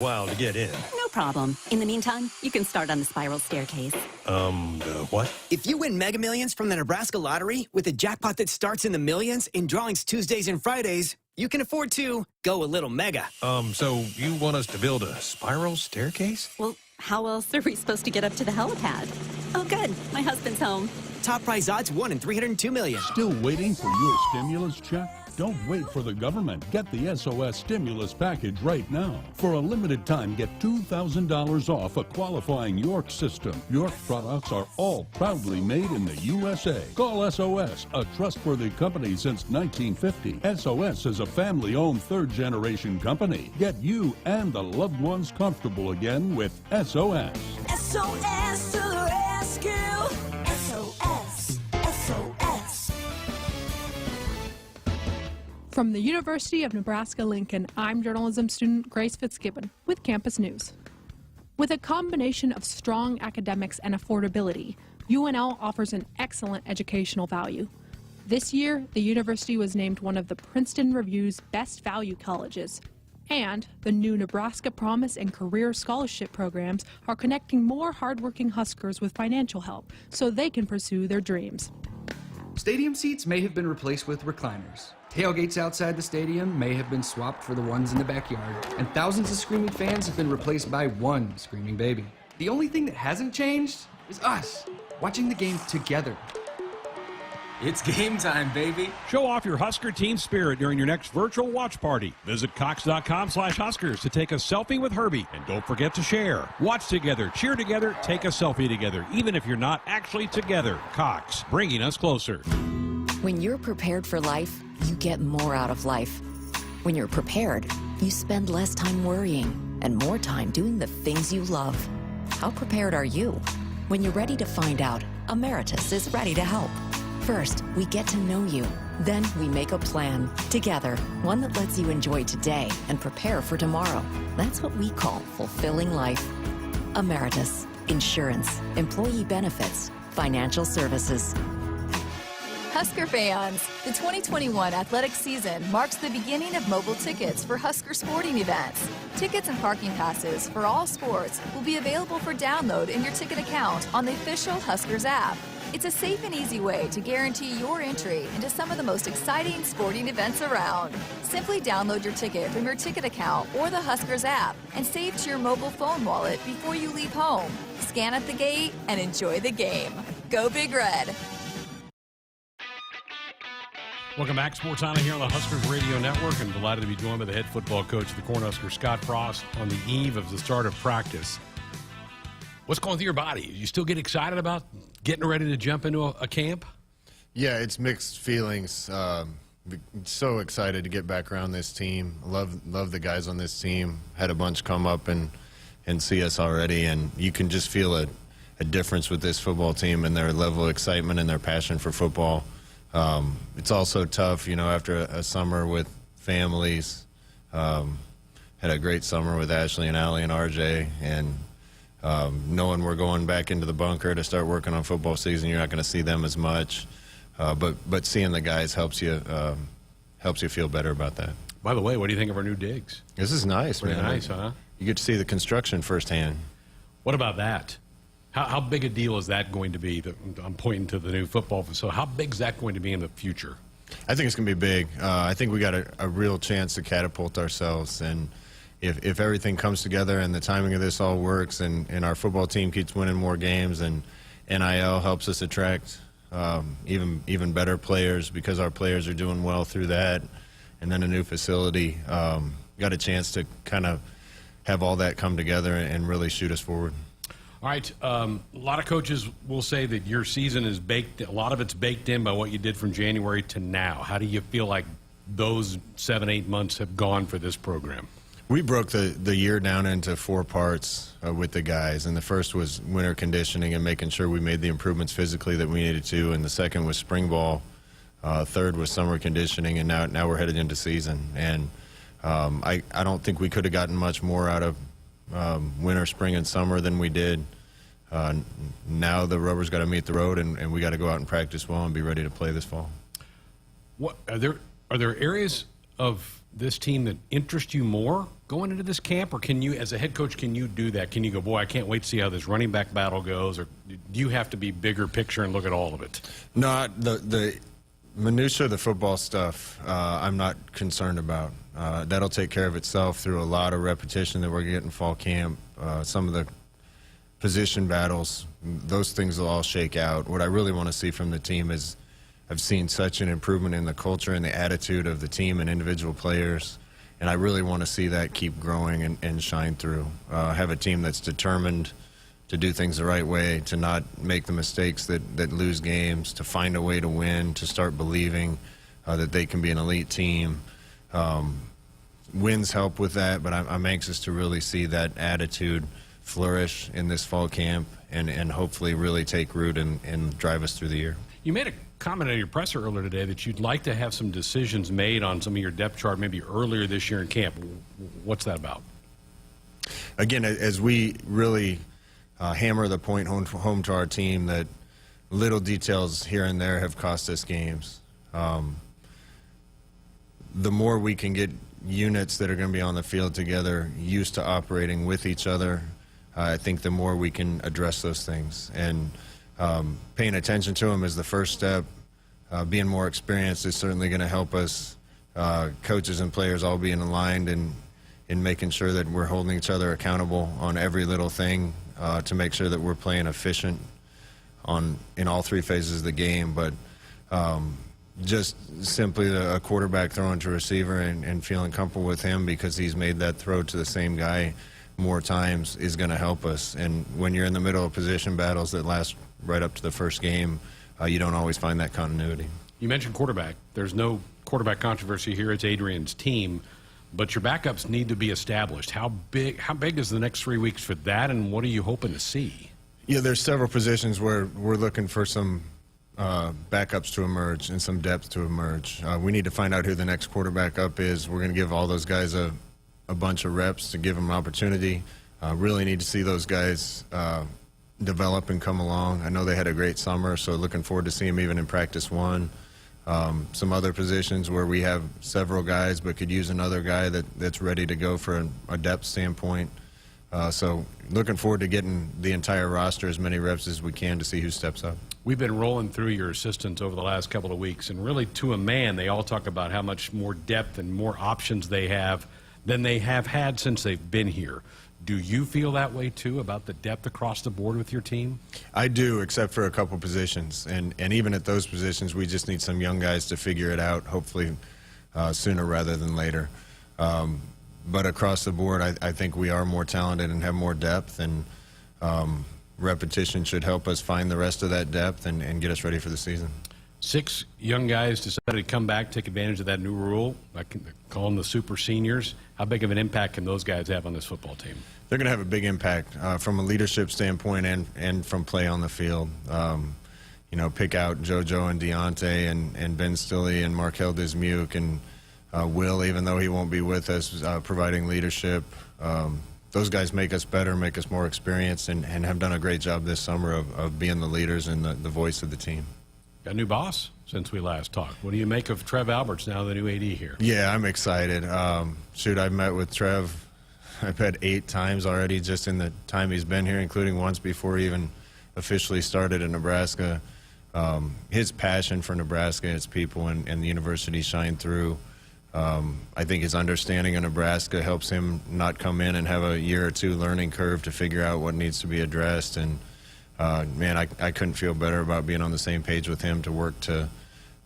While to get in. No problem. In the meantime, you can start on the spiral staircase. What? If you win Mega Millions from the Nebraska Lottery with a jackpot that starts in the millions in drawings Tuesdays and Fridays, you can afford to go a little mega. So you want us to build a spiral staircase? Well, how else are we supposed to get up to the helipad? Oh, good. My husband's home. Top prize odds 1 in 302 million. Still waiting for your stimulus check? Don't wait for the government. Get the SOS stimulus package right now. For a limited time, get $2,000 off a qualifying York system. York products are all proudly made in the USA. Call SOS, a trustworthy company since 1950. SOS is a family-owned third-generation company. Get you and the loved ones comfortable again with SOS. SOS to the rescue. SOS. SOS. From the University of Nebraska-Lincoln, I'm journalism student Grace Fitzgibbon with Campus News. With a combination of strong academics and affordability, UNL offers an excellent educational value. This year, the university was named one of the Princeton Review's best value colleges. And the new Nebraska Promise and Career Scholarship programs are connecting more hardworking Huskers with financial help so they can pursue their dreams. Stadium seats may have been replaced with recliners. Tailgates outside the stadium may have been swapped for the ones in the backyard. And thousands of screaming fans have been replaced by one screaming baby. The only thing that hasn't changed is us, watching the game together. It's game time, baby. Show off your Husker team spirit during your next virtual watch party. Visit Cox.com/Huskers to take a selfie with Herbie. And don't forget to share. Watch together, cheer together, take a selfie together, even if you're not actually together. Cox, bringing us closer. When you're prepared for life, you get more out of life. When you're prepared, you spend less time worrying and more time doing the things you love. How prepared are you? When you're ready to find out, Emeritus is ready to help. First, we get to know you. Then we make a plan together, one that lets you enjoy today and prepare for tomorrow. That's what we call fulfilling life. Emeritus, insurance, employee benefits, financial services. Husker fans, the 2021 athletic season marks the beginning of mobile tickets for Husker sporting events. Tickets and parking passes for all sports will be available for download in your ticket account on the official Huskers app. It's a safe and easy way to guarantee your entry into some of the most exciting sporting events around. Simply download your ticket from your ticket account or the Huskers app and save to your mobile phone wallet before you leave home. Scan at the gate and enjoy the game. Go Big Red! Welcome back, Sports Island here on the Huskers Radio Network. I'm delighted to be joined by the head football coach of the Cornhuskers, Scott Frost, on the eve of the start of practice. What's going through your body? You still get excited about getting ready to jump into a camp? Yeah, it's mixed feelings. So excited to get back around this team. Love the guys on this team. Had a bunch come up and see us already, and you can just feel a difference with this football team and their level of excitement and their passion for football. It's also tough, you know, after a summer with families. Had a great summer with Ashley and Allie and RJ, and knowing we're going back into the bunker to start working on football season, you're not going to see them as much. But seeing the guys helps you feel better about that. By the way, what do you think of our new digs? This is nice, Pretty man. nice, huh? You get to see the construction firsthand. What about that? How big a deal is that going to be? I'm pointing to the new football. So how big is that going to be in the future? I think it's going to be big. I think we got a real chance to catapult ourselves. And if everything comes together and the timing of this all works and our football team keeps winning more games and NIL helps us attract even better players because our players are doing well through that, and then a new facility, got a chance to kind of have all that come together and really shoot us forward. All right, a lot of coaches will say that your season is baked, a lot of it's baked in by what you did from January to now. How do you feel like those 7-8 months have gone for this program? We broke the year down into 4 parts with the guys, and the first was winter conditioning and making sure we made the improvements physically that we needed to, and the second was spring ball, third was summer conditioning, and now we're headed into season. And I don't think we could have gotten much more out of winter, spring, and summer than we did. Now the rubber's got to meet the road, and we got to go out and practice well and be ready to play this fall. What are there areas of this team that interest you more going into this camp? Or can you, as a head coach, can you do that? Can you go, boy, I can't wait to see how this running back battle goes? Or do you have to be bigger picture and look at all of it? No, the minutia of the football stuff, I'm not concerned about. That'll take care of itself through a lot of repetition that we're getting in fall camp. Some of the position battles, those things will all shake out. What I really want to see from the team is I've seen such an improvement in the culture and the attitude of the team and individual players, and I really want to see that keep growing and shine through. Have a team that's determined to do things the right way, to not make the mistakes that lose games, to find a way to win, to start believing that they can be an elite team. Wins help with that, but I'm anxious to really see that attitude flourish in this fall camp and hopefully really take root and drive us through the year. You made a comment in your presser earlier today that you'd like to have some decisions made on some of your depth chart maybe earlier this year in camp. What's that about? Again, as we really hammer the point home to our team that little details here and there have cost us games. The more we can get units that are going to be on the field together used to operating with each other, I think the more we can address those things. And paying attention to them is the first step. Being more experienced is certainly going to help us. Coaches and players all being aligned in making sure that we're holding each other accountable on every little thing to make sure that we're playing efficient in all three phases of the game. But just simply a quarterback throwing to a receiver and feeling comfortable with him because he's made that throw to the same guy more times is going to help us. And when you're in the middle of position battles that last right up to the first game, you don't always find that continuity. You mentioned quarterback. There's no quarterback controversy here. It's Adrian's team. But your backups need to be established. How big is the next 3 weeks for that, and what are you hoping to see? Yeah, there's several positions where we're looking for some backups to emerge and some depth to emerge. We need to find out who the next quarterback up is. We're going to give all those guys a bunch of reps to give them an opportunity. Really need to see those guys develop and come along. I know they had a great summer, so looking forward to seeing them even in practice one. Some other positions where we have several guys but could use another guy that's ready to go for a depth standpoint. So looking forward to getting the entire roster as many reps as we can to see who steps up. We've been rolling through your assistants over the last couple of weeks, and really to a man, they all talk about how much more depth and more options they have than they have had since they've been here. Do you feel that way, too, about the depth across the board with your team? I do, except for a couple positions. And even at those positions, we just need some young guys to figure it out, hopefully sooner rather than later. But across the board, I think we are more talented and have more depth, and repetition should help us find the rest of that depth and get us ready for the season. 6 young guys decided to come back, take advantage of that new rule. I can call them the super seniors. How big of an impact can those guys have on this football team? They're going to have a big impact from a leadership standpoint and from play on the field. Pick out JoJo and Deontay and Ben Stilley and Markel Dismuke and Will, even though he won't be with us, providing leadership. Those guys make us better, make us more experienced, and have done a great job this summer of being the leaders and the voice of the team. Got a new boss since we last talked. What do you make of Trev Alberts, now the new AD here? Yeah, I'm excited. I've met with Trev, I've had 8 times already just in the time he's been here, including once before he even officially started in Nebraska. His passion for Nebraska, its people, and the university shine through. I think his understanding of Nebraska helps him not come in and have a year or two learning curve to figure out what needs to be addressed. And man, I couldn't feel better about being on the same page with him to work to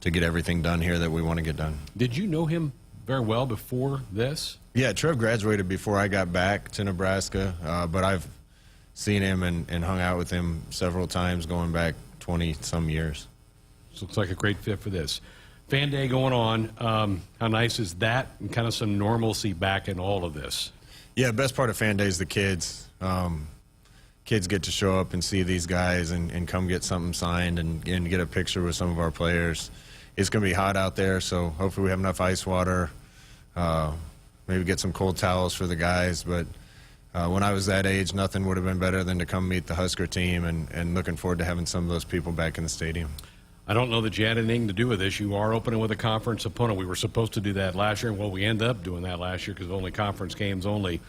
get everything done here that we want to get done. Did you know him very well before this? Yeah, Trev graduated before I got back to Nebraska, but I've seen him and hung out with him several times going back 20-some years. This looks like a great fit for this. Fan Day going on. How nice is that, and kind of some normalcy back in all of this? Yeah, best part of Fan Day is the kids. Kids get to show up and see these guys and come get something signed and get a picture with some of our players. It's going to be hot out there, so hopefully we have enough ice water. Maybe get some cold towels for the guys. But when I was that age, nothing would have been better than to come meet the Husker team, and looking forward to having some of those people back in the stadium. I don't know that you had anything to do with this. You are opening with a conference opponent. We were supposed to do that last year. Well, we ended up doing that last year because only conference games only.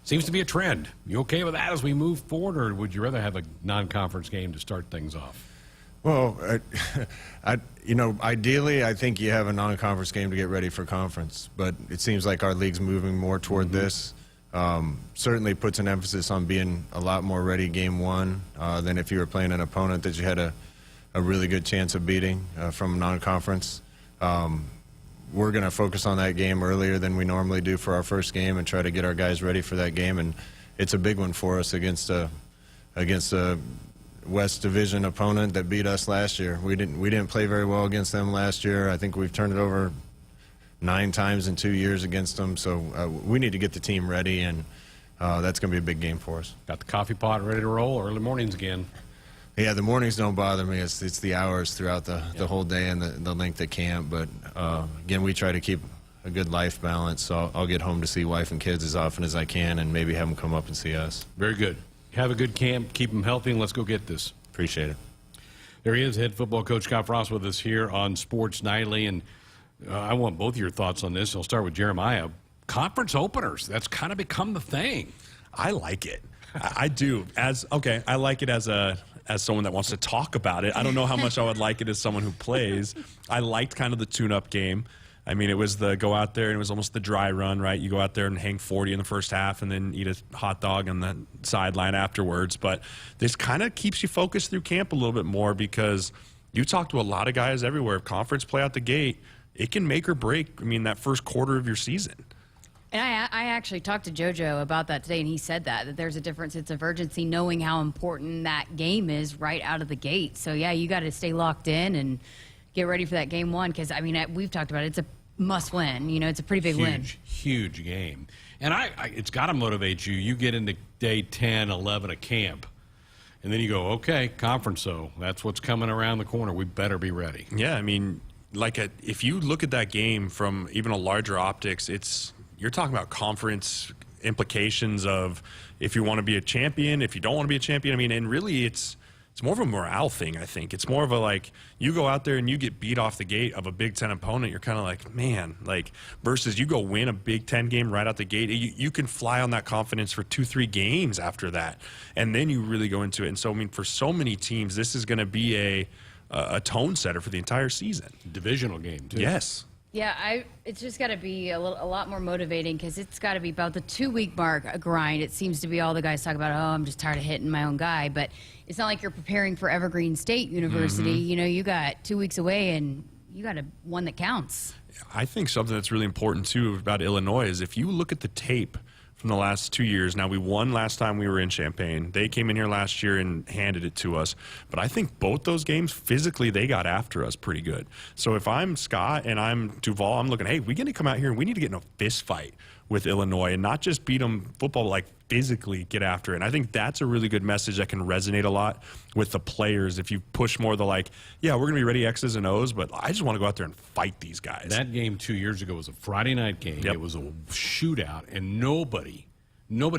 Seems to be a trend. You okay with that as we move forward, or would you rather have a non-conference game to start things off? Well, ideally, I think you have a non-conference game to get ready for conference. But it seems like our league's moving more toward this. Certainly puts an emphasis on being a lot more ready game one than if you were playing an opponent that you had a really good chance of beating from non-conference. We're going to focus on that game earlier than we normally do for our first game and try to get our guys ready for that game. And it's a big one for us against a West Division opponent that beat us last year. We didn't play very well against them last year. I think we've turned it over 9 times in 2 years against them. So we need to get the team ready, and that's going to be a big game for us. Got the coffee pot ready to roll. Early mornings again. Yeah, the mornings don't bother me. It's the hours throughout the whole day and the length of camp. But, again, we try to keep a good life balance. So I'll get home to see wife and kids as often as I can and maybe have them come up and see us. Very good. Have a good camp. Keep them healthy, and let's go get this. Appreciate it. There he is, head football coach Scott Frost with us here on Sports Nightly. And I want both of your thoughts on this. I'll start with Jeremiah. Conference openers, that's kind of become the thing. I like it. I do. I like it as someone that wants to talk about it. I don't know how much I would like it as someone who plays. I liked kind of the tune-up game. I mean, it was the go out there, and it was almost the dry run, right? You go out there and hang 40 in the first half and then eat a hot dog on the sideline afterwards. But this kind of keeps you focused through camp a little bit more because you talk to a lot of guys everywhere. Conference play out the gate, it can make or break, that first quarter of your season. And I actually talked to JoJo about that today, and he said that there's a different sense of urgency knowing how important that game is right out of the gate. So, yeah, you got to stay locked in and get ready for that game one because, we've talked about it. It's a must-win. It's a pretty big win. Huge game. And it's got to motivate you. You get into day 10, 11 of camp, and then you go, okay, conference, that's what's coming around the corner. We better be ready. Yeah, if you look at that game from even a larger optics, you're talking about conference implications of if you want to be a champion, if you don't want to be a champion. And really it's more of a morale thing, I think. It's more of a, you go out there and you get beat off the gate of a Big Ten opponent, you're kind of like, man, versus you go win a Big Ten game right out the gate, you can fly on that confidence for 2-3 games after that. And then you really go into it. And so, for so many teams, this is going to be a tone setter for the entire season. Divisional game, too. Yes. Yeah, it's just got to be a lot more motivating because it's got to be about the 2-week mark, a grind. It seems to be all the guys talk about, I'm just tired of hitting my own guy. But it's not like you're preparing for Evergreen State University. You got 2 weeks away and you got one that counts. I think something that's really important, too, about Illinois is if you look at the tape from the last 2 years. Now, we won last time we were in Champaign. They came in here last year and handed it to us. But I think both those games, physically, they got after us pretty good. So if I'm Scott and I'm Duval, I'm looking, hey, we got to come out here and we need to get in a fist fight with Illinois and not just beat them football, physically get after it. And I think that's a really good message that can resonate a lot with the players. If you push more the yeah, we're going to be ready X's and O's, but I just want to go out there and fight these guys. That game 2 years ago was a Friday night game. Yep. It was a shootout, and nobody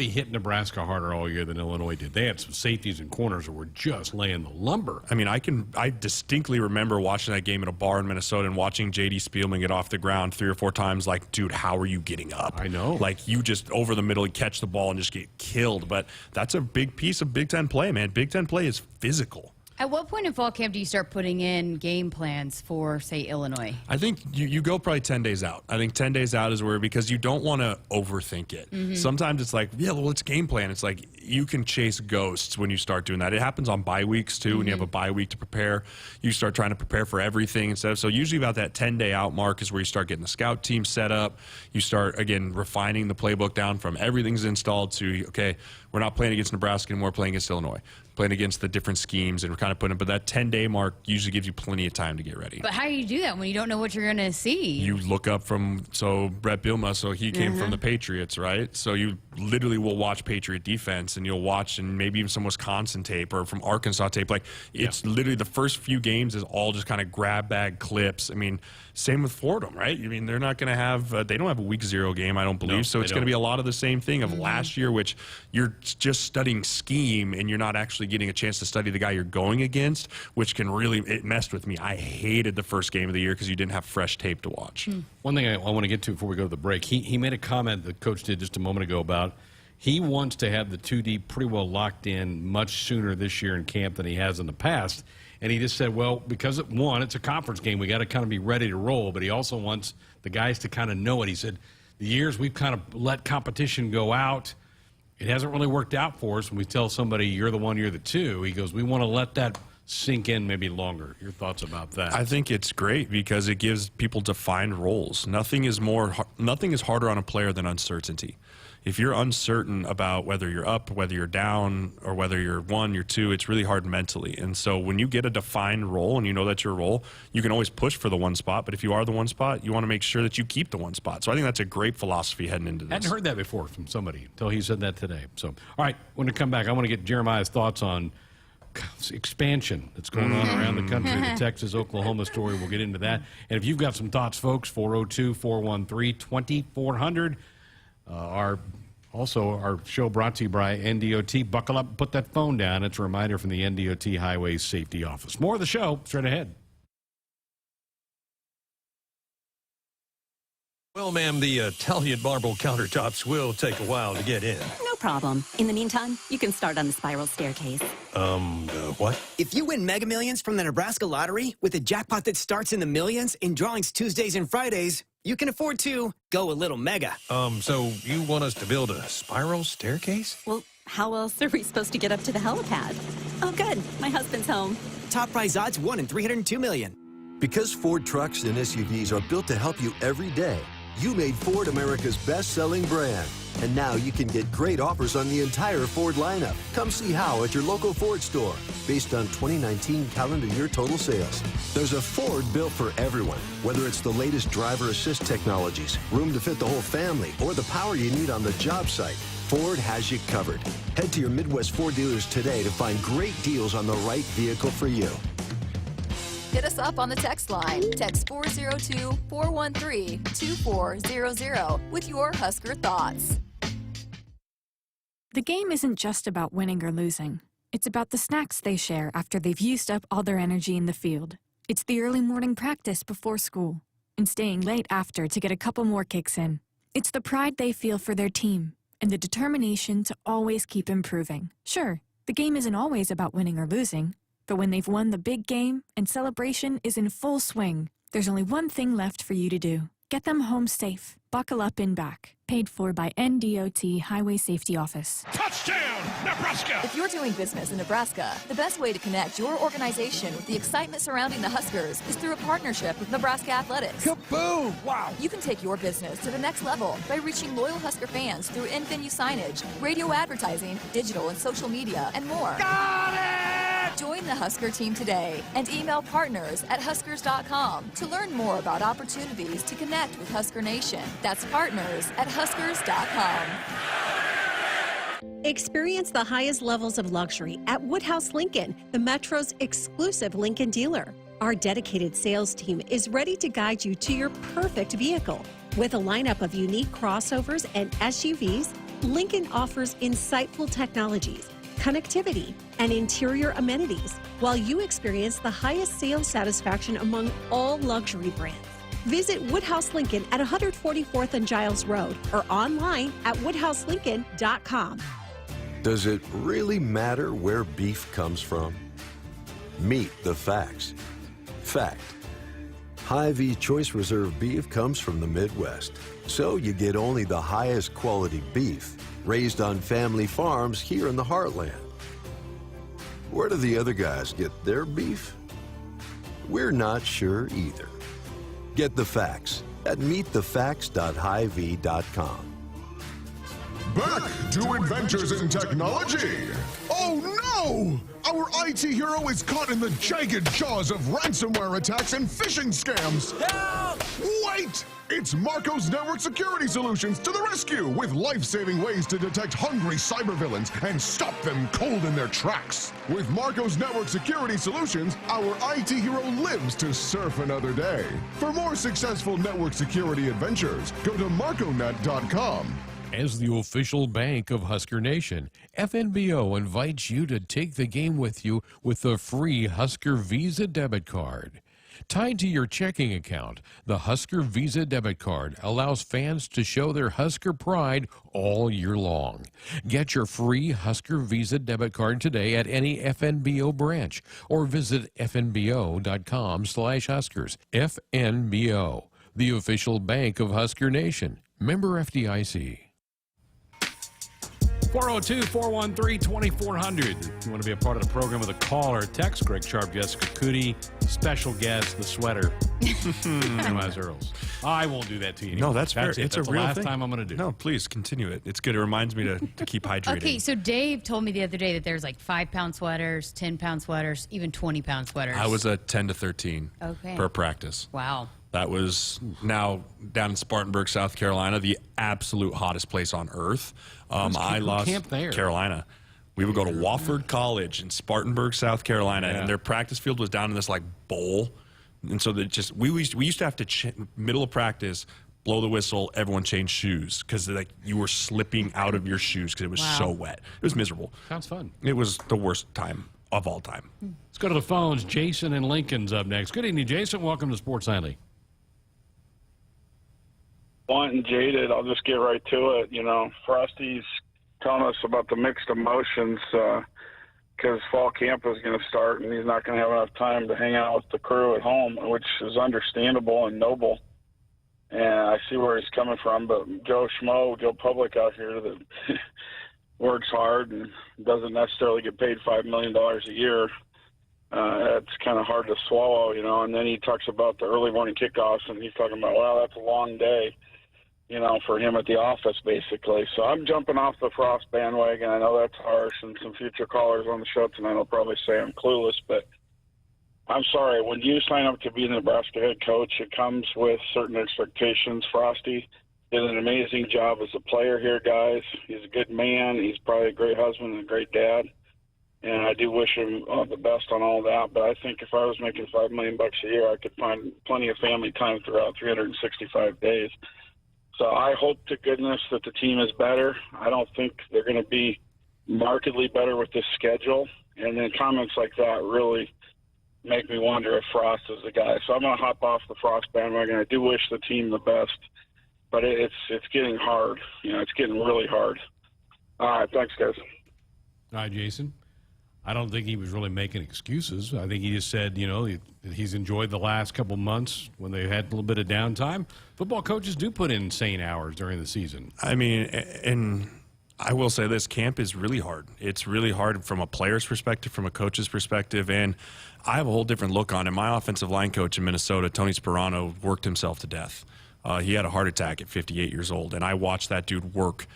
hit Nebraska harder all year than Illinois did. They had some safeties and corners that were just laying the lumber. I distinctly remember watching that game at a bar in Minnesota and watching J.D. Spielman get off the ground 3 or 4 times. Dude, how are you getting up? I know. You just over the middle and catch the ball and just get killed. But that's a big piece of Big Ten play, man. Big Ten play is physical. At what point in fall camp do you start putting in game plans for, say, Illinois? I think you go probably 10 days out. I think 10 days out is where, because you don't want to overthink it. Mm-hmm. Sometimes it's it's game plan. It's you can chase ghosts when you start doing that. It happens on bye weeks, too. When you have a bye week to prepare, you start trying to prepare for everything instead of, so usually about that 10-day out mark is where you start getting the scout team set up. You start, again, refining the playbook down from everything's installed to, okay, we're not playing against Nebraska anymore, we're playing against Illinois. Playing against the different schemes, and we're kind of putting, but that 10-day mark usually gives you plenty of time to get ready. But how do you do that when you don't know what you're going to see? You look up Brett Bielema, he came from the Patriots, right? So you literally will watch Patriot defense, and you'll watch, and maybe even some Wisconsin tape or from Arkansas tape. It's literally the first few games is all just kind of grab bag clips. Same with Fordham, right? They're not going to have, they don't have a week 0 game, I don't believe. No, so it's going to be a lot of the same thing of last year, which you're just studying scheme and you're not actually actually getting a chance to study the guy you're going against, which can really, it messed with me. I hated the first game of the year because you didn't have fresh tape to watch. One thing I want to get to before we go to the break, he made a comment that Coach did just a moment ago about he wants to have the 2D pretty well locked in much sooner this year in camp than he has in the past. And he just said, well, because it's a conference game, we got to kind of be ready to roll. But he also wants the guys to kind of know it. He said, the years we've kind of let competition go out, it hasn't really worked out for us when we tell somebody you're the one, you're the two. He goes, we want to let that sink in maybe longer. Your thoughts about that? I think it's great because it gives people defined roles. Nothing is harder on a player than uncertainty. If you're uncertain about whether you're up, whether you're down, or whether you're one, you're two, it's really hard mentally. And so when you get a defined role and you know that's your role, you can always push for the one spot. But if you are the one spot, you want to make sure that you keep the one spot. So I think that's a great philosophy heading into this. I hadn't heard that before from somebody until he said that today. So, all right, when we come back, I want to get Jeremiah's thoughts on expansion that's going on around the country, the Texas-Oklahoma story. We'll get into that. And if you've got some thoughts, folks, 402-413-2400. Our show brought to you by NDOT. Buckle up, put that phone down. It's a reminder from the NDOT Highway Safety Office. More of the show straight ahead. Well, ma'am, the Italian marble countertops will take a while to get in. No problem. In the meantime, you can start on the spiral staircase. What? If you win Mega Millions from the Nebraska Lottery with a jackpot that starts in the millions in drawings Tuesdays and Fridays, you can afford to go a little mega. So you want us to build a spiral staircase? Well, how else are we supposed to get up to the helipad? Oh, good. My husband's home. Top prize odds 1 in 302 million. Because Ford trucks and SUVs are built to help you every day, you made Ford America's best-selling brand. And now you can get great offers on the entire Ford lineup. Come see how at your local Ford store, based on 2019 calendar year total sales. There's a Ford built for everyone, whether it's the latest driver assist technologies, room to fit the whole family, or the power you need on the job site. Ford has you covered. Head to your Midwest Ford dealers today to find great deals on the right vehicle for you. Hit us up on the text line. Text 402-413-2400 with your Husker thoughts. The game isn't just about winning or losing. It's about the snacks they share after they've used up all their energy in the field. It's the early morning practice before school and staying late after to get a couple more kicks in. It's the pride they feel for their team and the determination to always keep improving. Sure, the game isn't always about winning or losing, but when they've won the big game and celebration is in full swing, there's only one thing left for you to do. Get them home safe. Buckle up and back. Paid for by NDOT Highway Safety Office. Touchdown, Nebraska! If you're doing business in Nebraska, the best way to connect your organization with the excitement surrounding the Huskers is through a partnership with Nebraska Athletics. Kaboom! Wow! You can take your business to the next level by reaching loyal Husker fans through in-venue signage, radio advertising, digital and social media, and more. Got it! Join the Husker team today and email partners@huskers.com to learn more about opportunities to connect with Husker Nation. That's partners@huskers.com. Experience the highest levels of luxury at Woodhouse Lincoln, the Metro's exclusive Lincoln dealer. Our dedicated sales team is ready to guide you to your perfect vehicle. With a lineup of unique crossovers and SUVs, Lincoln offers insightful technologies, connectivity, and interior amenities, while you experience the highest sales satisfaction among all luxury brands. Visit Woodhouse Lincoln at 144th and Giles Road or online at woodhouselincoln.com. Does it really matter where beef comes from? Meet the facts. Fact: Hy-Vee Choice Reserve beef comes from the Midwest, so you get only the highest quality beef raised on family farms here in the heartland. Where do the other guys get their beef? We're not sure either. Get the facts at meetthefacts.hyvee.com. Back to Adventures in Technology. Oh no! Our IT hero is caught in the jagged jaws of ransomware attacks and phishing scams. Help! Wait! It's Marco's Network Security Solutions to the rescue with life-saving ways to detect hungry cybervillains and stop them cold in their tracks. With Marco's Network Security Solutions, our IT hero lives to surf another day. For more successful network security adventures, go to marconet.com. As the official bank of Husker Nation, FNBO invites you to take the game with you with the free Husker Visa debit card. Tied to your checking account, the Husker Visa debit card allows fans to show their Husker pride all year long. Get your free Husker Visa debit card today at any FNBO branch or visit fnbo.com/Huskers. FNBO, the official bank of Husker Nation. Member FDIC. 402-413-2400. If you want to be a part of the program with a call or a text, Greg Sharpe Jessica Coody, special guest, the sweater. As Earls. I won't do that to you anymore. No, that's fair. It. It's That's a real the last thing. time I'm going to do. No, please continue it. It's good. It reminds me to keep hydrating. Okay, so Dave told me the other day that there's like 5-pound sweaters, 10-pound sweaters, even 20-pound sweaters. I was at 10 to 13 per practice. Wow. That was now down in Spartanburg, South Carolina, the absolute hottest place on earth. I lost camp there? Carolina. We would go to Wofford College in Spartanburg, South Carolina, and their practice field was down in this like bowl. And so that just we used to have to middle of practice, blow the whistle, everyone change shoes because like you were slipping out of your shoes because it was so wet. It was miserable. Sounds fun. It was the worst time of all time. Let's go to the phones. Jason and Lincoln's up next. Good evening, Jason. Welcome to Sports Nightly. Blunt and jaded, I'll just get right to it. You know, Frosty's telling us about the mixed emotions because fall camp is going to start and he's not going to have enough time to hang out with the crew at home, which is understandable and noble. And I see where he's coming from, but Joe Public out here that works hard and doesn't necessarily get paid $5 million a year, it's kind of hard to swallow, you know. And then he talks about the early morning kickoffs, and he's talking about, well, that's a long day, you know, for him at the office, basically. So I'm jumping off the Frost bandwagon. I know that's harsh, and some future callers on the show tonight will probably say I'm clueless, but I'm sorry. When you sign up to be the Nebraska head coach, it comes with certain expectations. Frosty did an amazing job as a player here, guys. He's a good man. He's probably a great husband and a great dad. And I do wish him the best on all that. But I think if I was making $5 million a year, I could find plenty of family time throughout 365 days. So I hope to goodness that the team is better. I don't think they're going to be markedly better with this schedule. And then comments like that really make me wonder if Frost is the guy. So I'm going to hop off the Frost bandwagon. I do wish the team the best, but it's getting hard. You know, it's getting really hard. All right, thanks, guys. All right, Jason. I don't think he was really making excuses. I think he just said, you know, he's enjoyed the last couple months when they had a little bit of downtime. Football coaches do put in insane hours during the season. I mean, and I will say this, camp is really hard. It's really hard from a player's perspective, from a coach's perspective, and I have a whole different look on it. My offensive line coach in Minnesota, Tony Sperano, worked himself to death. He had a heart attack at 58 years old, and I watched that dude work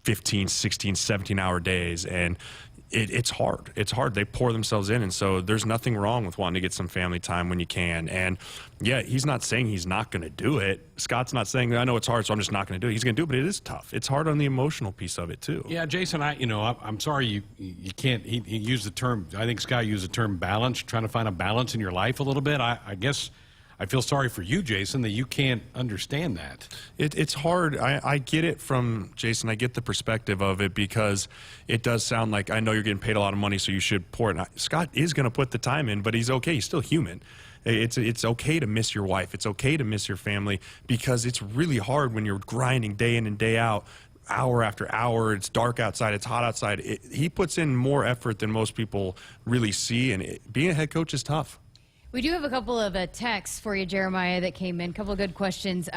15, 16, 17-hour days, and it's hard. It's hard. They pour themselves in, and so there's nothing wrong with wanting to get some family time when you can. And, yeah, he's not saying he's not going to do it. Scott's not saying, I know it's hard, so I'm just not going to do it. He's going to do it, but it is tough. It's hard on the emotional piece of it, too. Yeah, Jason, I'm sorry you can't – he used the term – I think Scott used the term balance, trying to find a balance in your life a little bit. I guess – I feel sorry for you, Jason, that you can't understand that. It's hard. I get it from Jason. I get the perspective of it because it does sound like, I know you're getting paid a lot of money, so you should pour it. Scott is going to put the time in, but he's okay. He's still human. It's okay to miss your wife. It's okay to miss your family because it's really hard when you're grinding day in and day out, hour after hour. It's dark outside. It's hot outside. He puts in more effort than most people really see, and being a head coach is tough. We do have a couple of texts for you, Jeremiah, that came in. A couple of good questions.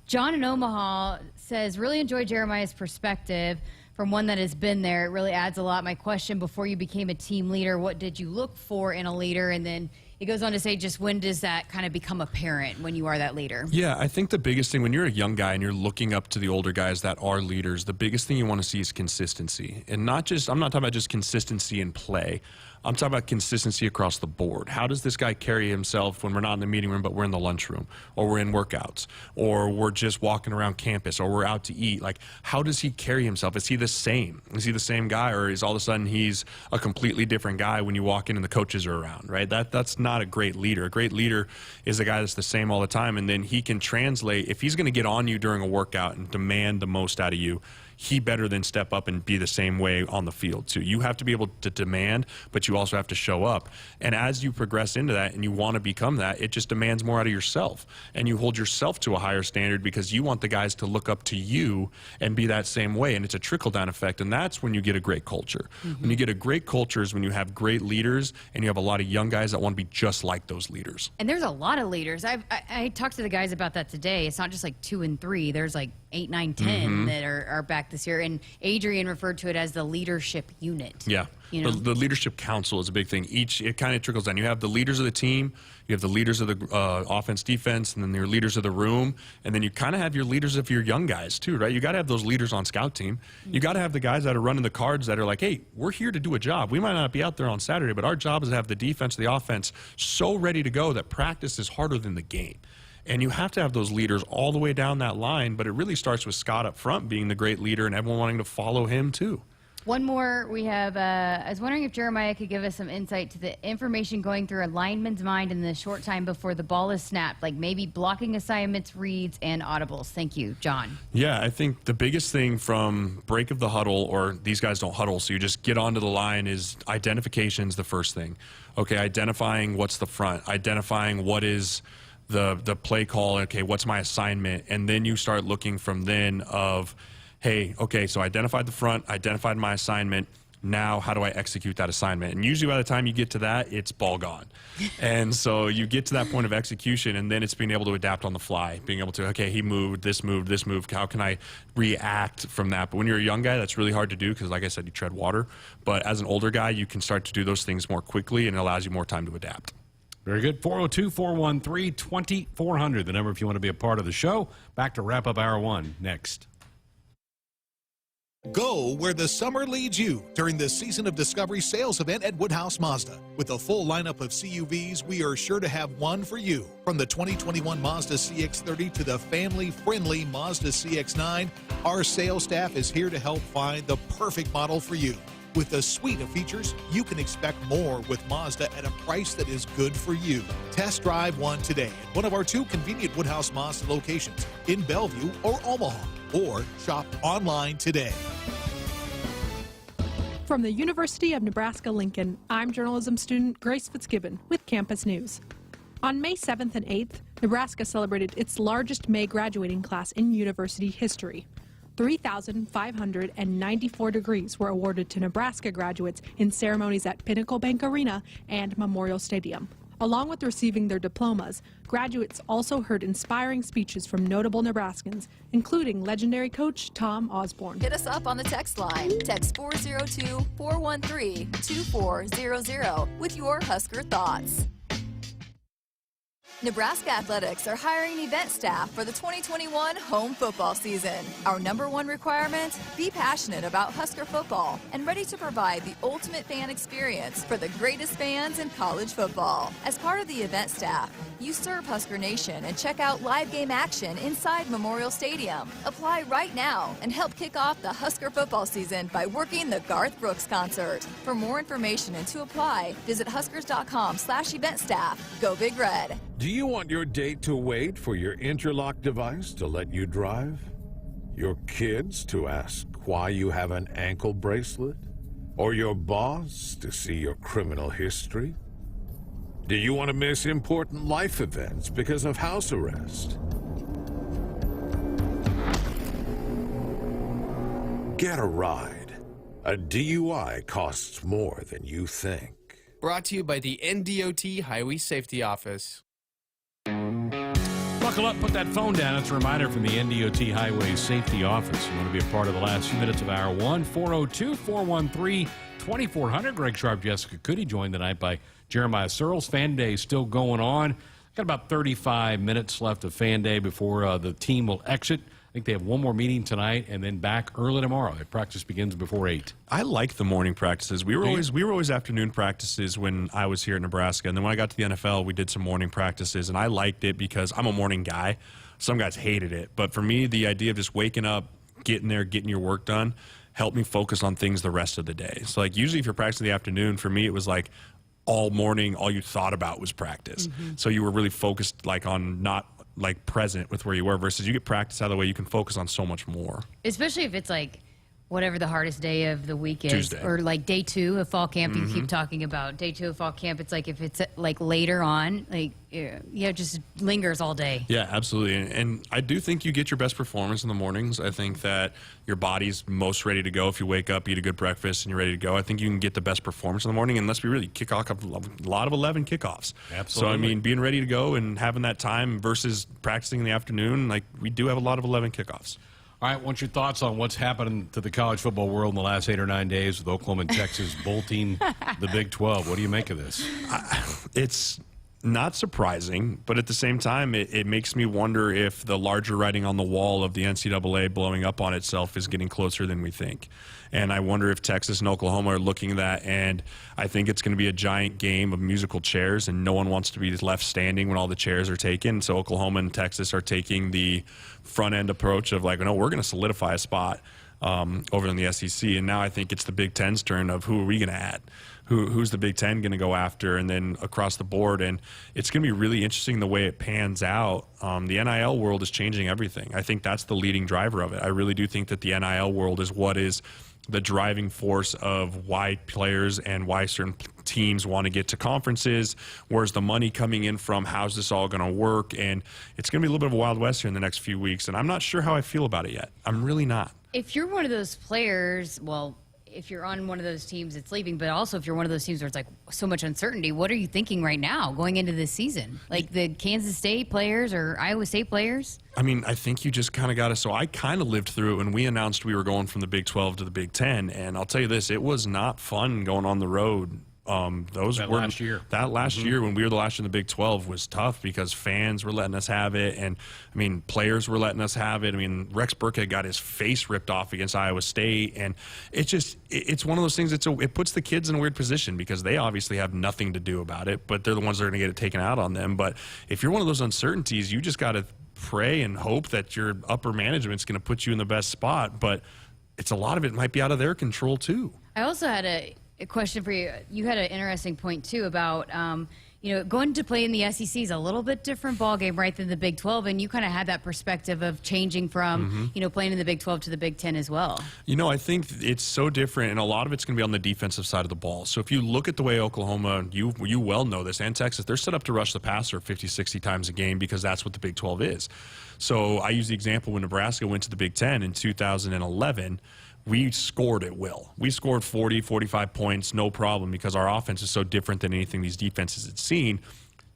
John in Omaha says, really enjoy Jeremiah's perspective from one that has been there. It really adds a lot. My question, before you became a team leader, what did you look for in a leader? And then he goes on to say, just when does that kind of become apparent when you are that leader? Yeah, I think the biggest thing when you're a young guy and you're looking up to the older guys that are leaders, the biggest thing you want to see is consistency. And not just, I'm not talking about just consistency in play. I'm talking about consistency across the board. How does this guy carry himself when we're not in the meeting room, but we're in the lunchroom, or we're in workouts, or we're just walking around campus, or we're out to eat? Like, how does he carry himself? Is he the same? Is he the same guy, or is all of a sudden he's a completely different guy when you walk in and the coaches are around, right? That's not a great leader. A great leader is a guy that's the same all the time, and then he can translate. If he's going to get on you during a workout and demand the most out of you, he better than step up and be the same way on the field too. You have to be able to demand, but you also have to show up. And as you progress into that and you want to become that, it just demands more out of yourself. And you hold yourself to a higher standard because you want the guys to look up to you and be that same way. And it's a trickle-down effect, and that's when you get a great culture. When you get a great culture is when you have great leaders and you have a lot of young guys that want to be just like those leaders. And there's a lot of leaders. I talked to the guys about that today. It's not just like 2 and 3. There's like 8, 9, 10 that are back this year. And Adrian referred to it as the leadership unit. Yeah. You know? The leadership council is a big thing. It kind of trickles down. You have the leaders of the team, you have the leaders of the offense, defense, and then your leaders of the room, and then you kind of have your leaders of your young guys too, right? You got to have those leaders on scout team. You got to have the guys that are running the cards that are like, hey, we're here to do a job. We might not be out there on Saturday, but our job is to have the defense, the offense so ready to go that practice is harder than the game. And you have to have those leaders all the way down that line, but it really starts with Scott up front being the great leader and everyone wanting to follow him too. One more we have, I was wondering if Jeremiah could give us some insight to the information going through a lineman's mind in the short time before the ball is snapped, like maybe blocking assignments, reads, and audibles. Thank you, John. Yeah, I think the biggest thing from break of the huddle, or these guys don't huddle, so you just get onto the line, is identification's the first thing. Okay, identifying what's the front, identifying what is the play call, okay, what's my assignment, and then you start looking from then of, hey, okay, so I identified the front, identified my assignment, now how do I execute that assignment? And usually by the time you get to that, it's ball gone. And so you get to that point of execution, and then it's being able to adapt on the fly, being able to, okay, he moved, this moved, how can I react from that? But when you're a young guy, that's really hard to do because, like I said, you tread water. But as an older guy, you can start to do those things more quickly, and it allows you more time to adapt. Very good. 402-413-2400, the number if you want to be a part of the show. Back to wrap up Hour 1 next. Go where the summer leads you during the Season of Discovery sales event at Woodhouse Mazda. With a full lineup of CUVs, we are sure to have one for you. From the 2021 Mazda CX-30 to the family-friendly Mazda CX-9, our sales staff is here to help find the perfect model for you. With a suite of features, you can expect more with Mazda at a price that is good for you. Test drive one today at one of our 2 convenient Woodhouse Mazda locations in Bellevue or Omaha, or shop online today. From the University of Nebraska-Lincoln, I'm journalism student Grace Fitzgibbon with Campus News. On May 7th and 8th, Nebraska celebrated its largest May graduating class in university history. 3,594 degrees were awarded to Nebraska graduates in ceremonies at Pinnacle Bank Arena and Memorial Stadium. Along with receiving their diplomas, graduates also heard inspiring speeches from notable Nebraskans, including legendary coach Tom Osborne. Hit us up on the text line. Text 402-413-2400 with your Husker thoughts. Nebraska Athletics are hiring event staff for the 2021 home football season. Our #1 requirement, be passionate about Husker football and ready to provide the ultimate fan experience for the greatest fans in college football. As part of the event staff, you serve Husker Nation and check out live game action inside Memorial Stadium. Apply right now and help kick off the Husker football season by working the Garth Brooks concert. For more information and to apply, visit huskers.com/event staff. Go Big Red. Do you want your date to wait for your interlock device to let you drive? Your kids to ask why you have an ankle bracelet? Or your boss to see your criminal history? Do you want to miss important life events because of house arrest? Get a ride. A DUI costs more than you think. Brought to you by the NDOT Highway Safety Office. Buckle up, put that phone down. It's a reminder from the NDOT Highway Safety Office. You want to be a part of the last few minutes of Hour 1, 402-413-2400. Greg Sharpe Jessica Coody, joined tonight by Jeremiah Searles. Fan Day is still going on. Got about 35 minutes left of Fan Day before the team will exit I think they have one more meeting tonight and then back early tomorrow. Practice begins before 8. I like the morning practices. We were always afternoon practices when I was here in Nebraska, and then when I got to the NFL, we did some morning practices, and I liked it because I'm a morning guy. Some guys hated it, but for me, the idea of just waking up, getting there, getting your work done, helped me focus on things the rest of the day. So like usually if you're practicing in the afternoon, for me it was like all morning, all you thought about was practice. So you were really focused like on not like present with where you were, versus you get practice out of the way, you can focus on so much more. Especially if it's like whatever the hardest day of the week is. Tuesday. Or like day 2 of fall camp, you keep talking about day 2 of fall camp. It's like if it's like later on, like it just lingers all day. Yeah, absolutely. And I do think you get your best performance in the mornings. I think that your body's most ready to go. If you wake up, eat a good breakfast, and you're ready to go, I think you can get the best performance in the morning. And let's be really, kick off a lot of 11 kickoffs. Absolutely. So, I mean, being ready to go and having that time versus practicing in the afternoon, like we do have a lot of 11 kickoffs. All right, what's your thoughts on what's happening to the college football world in the last 8 or 9 days with Oklahoma and Texas bolting the Big 12? What do you make of this? It's not surprising, but at the same time, it makes me wonder if the larger writing on the wall of the NCAA blowing up on itself is getting closer than we think. And I wonder if Texas and Oklahoma are looking at that, and I think it's going to be a giant game of musical chairs, and no one wants to be left standing when all the chairs are taken. So Oklahoma and Texas are taking the front-end approach of like, no, we're going to solidify a spot over in the SEC. And now I think it's the Big Ten's turn of who are we going to add? Who's the Big Ten going to go after, and then across the board. And it's going to be really interesting the way it pans out. The NIL world is changing everything. I think that's the leading driver of it. I really do think that the NIL world is what is the driving force of why players and why certain teams want to get to conferences. Where's the money coming in from? How's this all going to work? And it's going to be a little bit of a Wild West here in the next few weeks, and I'm not sure how I feel about it yet. I'm really not. If you're one of those players, well, if you're on one of those teams that's leaving, but also if you're one of those teams where it's like so much uncertainty, what are you thinking right now going into this season? Like the Kansas State players or Iowa State players? I mean, I think you just kind of got to, so I kind of lived through it when we announced we were going from the Big 12 to the Big 10, and I'll tell you this, it was not fun going on the road. Last year. That last year when we were the last year in the Big 12 was tough because fans were letting us have it, and I mean players were letting us have it. I mean Rex Burkhead got his face ripped off against Iowa State, and it's one of those things. It puts the kids in a weird position because they obviously have nothing to do about it, but they're the ones that are going to get it taken out on them. But if you're one of those uncertainties, you just got to pray and hope that your upper management's going to put you in the best spot. But it's a lot of it might be out of their control too. I also had a question for you. You had an interesting point too about going to play in the SEC is a little bit different ballgame, right, than the Big 12, and you kind of had that perspective of changing from playing in the Big 12 to the Big 10 as well. I think it's so different, and a lot of it's going to be on the defensive side of the ball. So if you look at the way Oklahoma, you well know this, and Texas, they're set up to rush the passer 50, 60 times a game because that's what the Big 12 is. So I use the example when Nebraska went to the Big 10 in 2011. We scored at will. We scored 40, 45 points, no problem, because our offense is so different than anything these defenses had seen.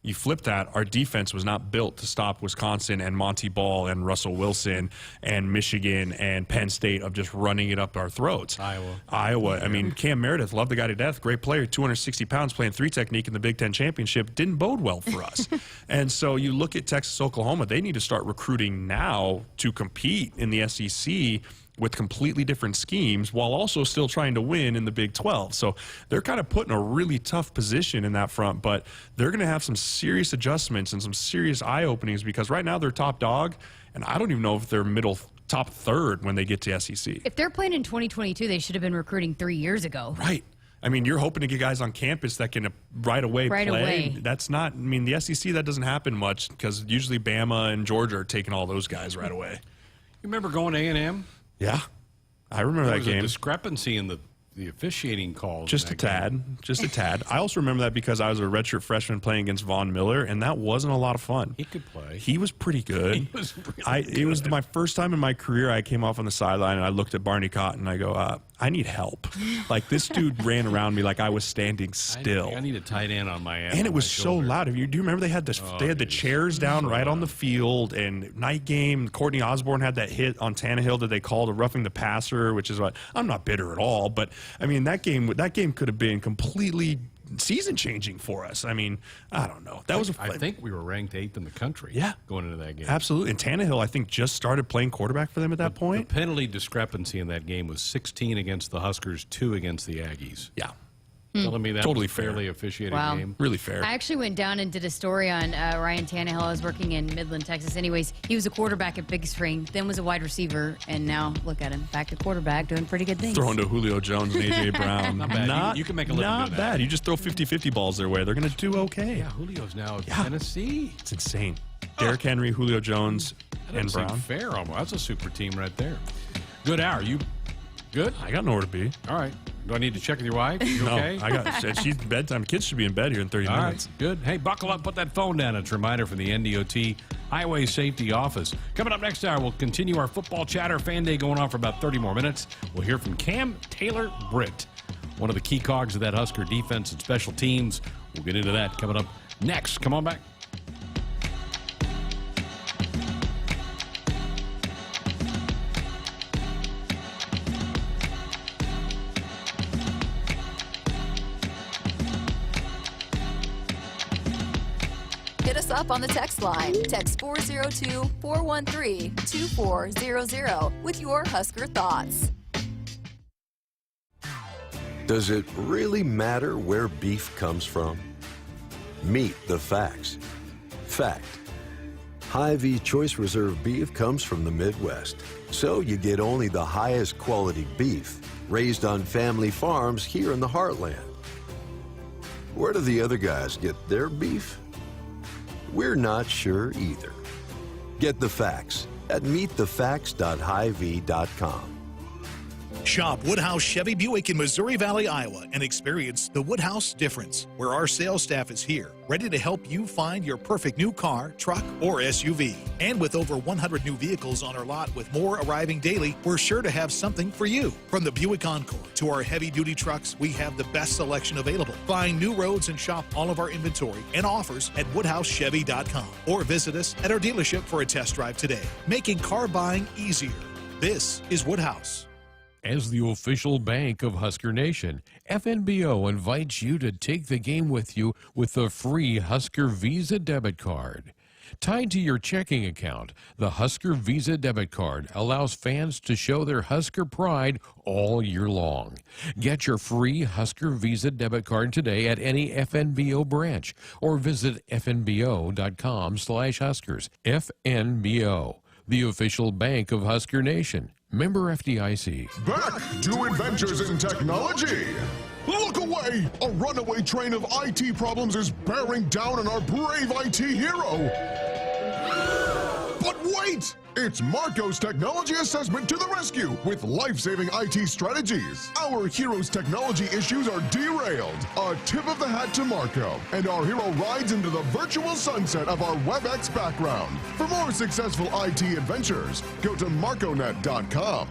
You flip that, our defense was not built to stop Wisconsin and Monty Ball and Russell Wilson and Michigan and Penn State of just running it up our throats. Iowa. I mean, Cam Meredith, love the guy to death, great player, 260 pounds, playing 3 technique in the Big Ten championship, didn't bode well for us. And so you look at Texas, Oklahoma, they need to start recruiting now to compete in the SEC with completely different schemes while also still trying to win in the Big 12. So they're kind of put in a really tough position in that front, but they're going to have some serious adjustments and some serious eye-openings because right now they're top dog, and I don't even know if they're top third when they get to SEC. If they're playing in 2022, they should have been recruiting 3 years ago. Right. I mean, you're hoping to get guys on campus that can right away play. That's not, I mean, the SEC, that doesn't happen much because usually Bama and Georgia are taking all those guys right away. You remember going to A&M? Yeah, I remember that game. There was a discrepancy in the officiating calls. Just a tad. I also remember that because I was a redshirt freshman playing against Von Miller, and that wasn't a lot of fun. He could play. He was pretty good. He was really good. It was my first time in my career I came off on the sideline, and I looked at Barney Cotton, and I go, I need help. Like, this dude ran around me like I was standing still. I need a tight end on my ass. And it was so loud. Do you remember they had the chairs down right on the field, and night game, Courtney Osborne had that hit on Tannehill that they called a roughing the passer, which is what, I'm not bitter at all, but I mean, that game could have been completely season changing for us. I mean, I don't know. That was I think we were ranked 8th in the country. Yeah. Going into that game. Absolutely. And Tannehill, I think, just started playing quarterback for them at that point. The penalty discrepancy in that game was 16 against the Huskers, 2 against the Aggies. Yeah. Telling me that Totally was a fairly officiated Wow. game. Really fair. I actually went down and did a story on Ryan Tannehill. I was working in Midland, Texas. Anyways, he was a quarterback at Big Spring, then was a wide receiver, and now look at him, back to quarterback, doing pretty good things. Throwing to Julio Jones and A.J. Brown. Not bad. You can make a living Not doing that. bad. You just throw 50-50 balls their way. They're going to do okay. Yeah, Julio's now at Tennessee. It's insane. Derrick Henry, Julio Jones, That and doesn't Brown. seem fair almost. That's a super team right there. Good hour. You good? I got nowhere to be. All right. Do I need to check with your wife? You No, okay? I got. She's bedtime. Kids should be in bed here in 30 All minutes. right, good. Hey, buckle up, put that phone down. It's a reminder from the NDOT Highway Safety Office. Coming up next hour, we'll continue our football chatter. Fan Day going on for about 30 more minutes. We'll hear from Cam Taylor-Britt, one of the key cogs of that Husker defense and special teams. We'll get into that coming up next. Come on back. Hit us up on the text line. Text 402-413-2400 with your Husker thoughts. Does it really matter where beef comes from? Meet the facts. Fact. Hy-Vee Choice Reserve beef comes from the Midwest, so you get only the highest quality beef raised on family farms here in the heartland. Where do the other guys get their beef? We're not sure either. Get the facts at meetthefacts.hyvee.com. Shop Woodhouse Chevy Buick in Missouri Valley, Iowa, and experience the Woodhouse difference, where our sales staff is here, ready to help you find your perfect new car, truck, or SUV. And with over 100 new vehicles on our lot with more arriving daily, we're sure to have something for you. From the Buick Encore to our heavy-duty trucks, we have the best selection available. Find new roads and shop all of our inventory and offers at WoodhouseChevy.com or visit us at our dealership for a test drive today, making car buying easier. This is Woodhouse. As the official bank of Husker Nation, FNBO invites you to take the game with you with the free Husker Visa debit card. Tied to your checking account, the Husker Visa debit card allows fans to show their Husker pride all year long. Get your free Husker Visa debit card today at any FNBO branch or visit fnbo.com/Huskers. FNBO, the official bank of Husker Nation. Member FDIC. Back to Adventures in Technology. Look away! A runaway train of IT problems is bearing down on our brave IT hero. But wait! It's Marco's Technology Assessment to the rescue with life-saving IT strategies. Our hero's technology issues are derailed. A tip of the hat to Marco. And our hero rides into the virtual sunset of our WebEx background. For more successful IT adventures, go to marconet.com.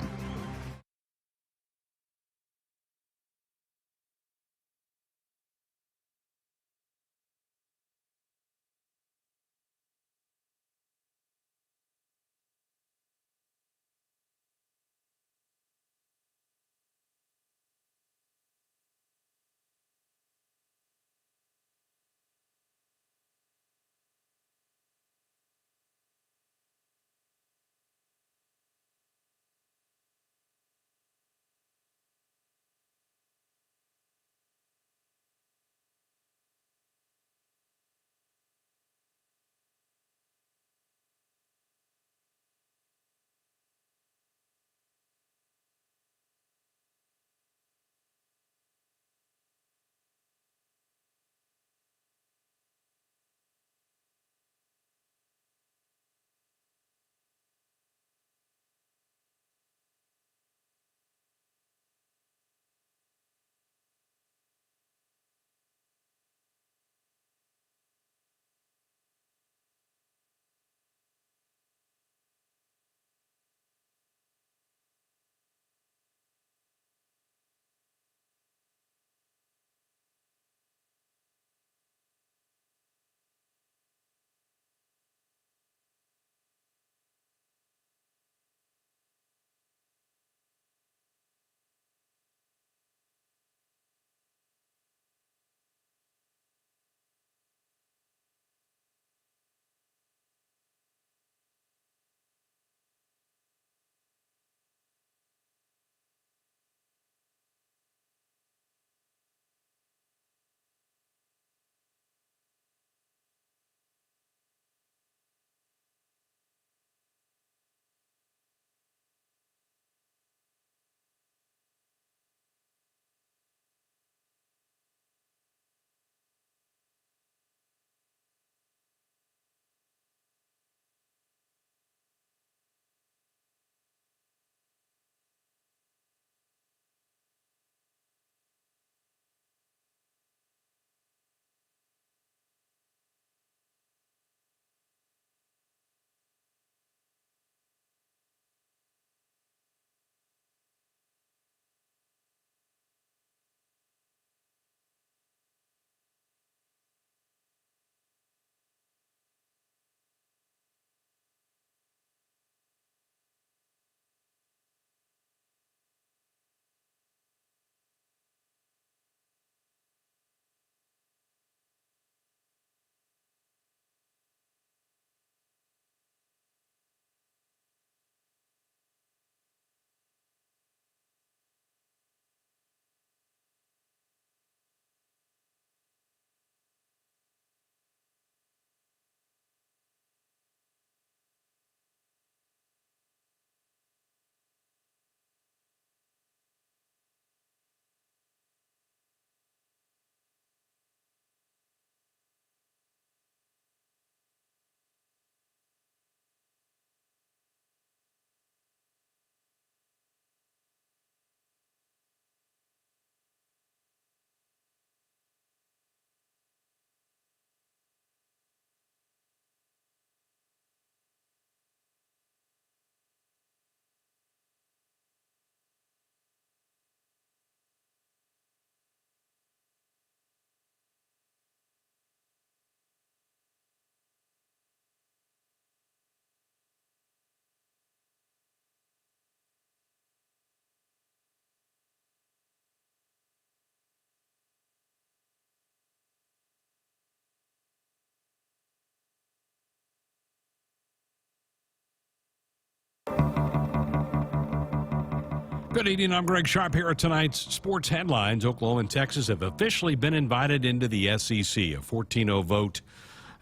Good evening. I'm Greg Sharpe here at tonight's sports headlines. Oklahoma and Texas have officially been invited into the SEC. A 14-0 vote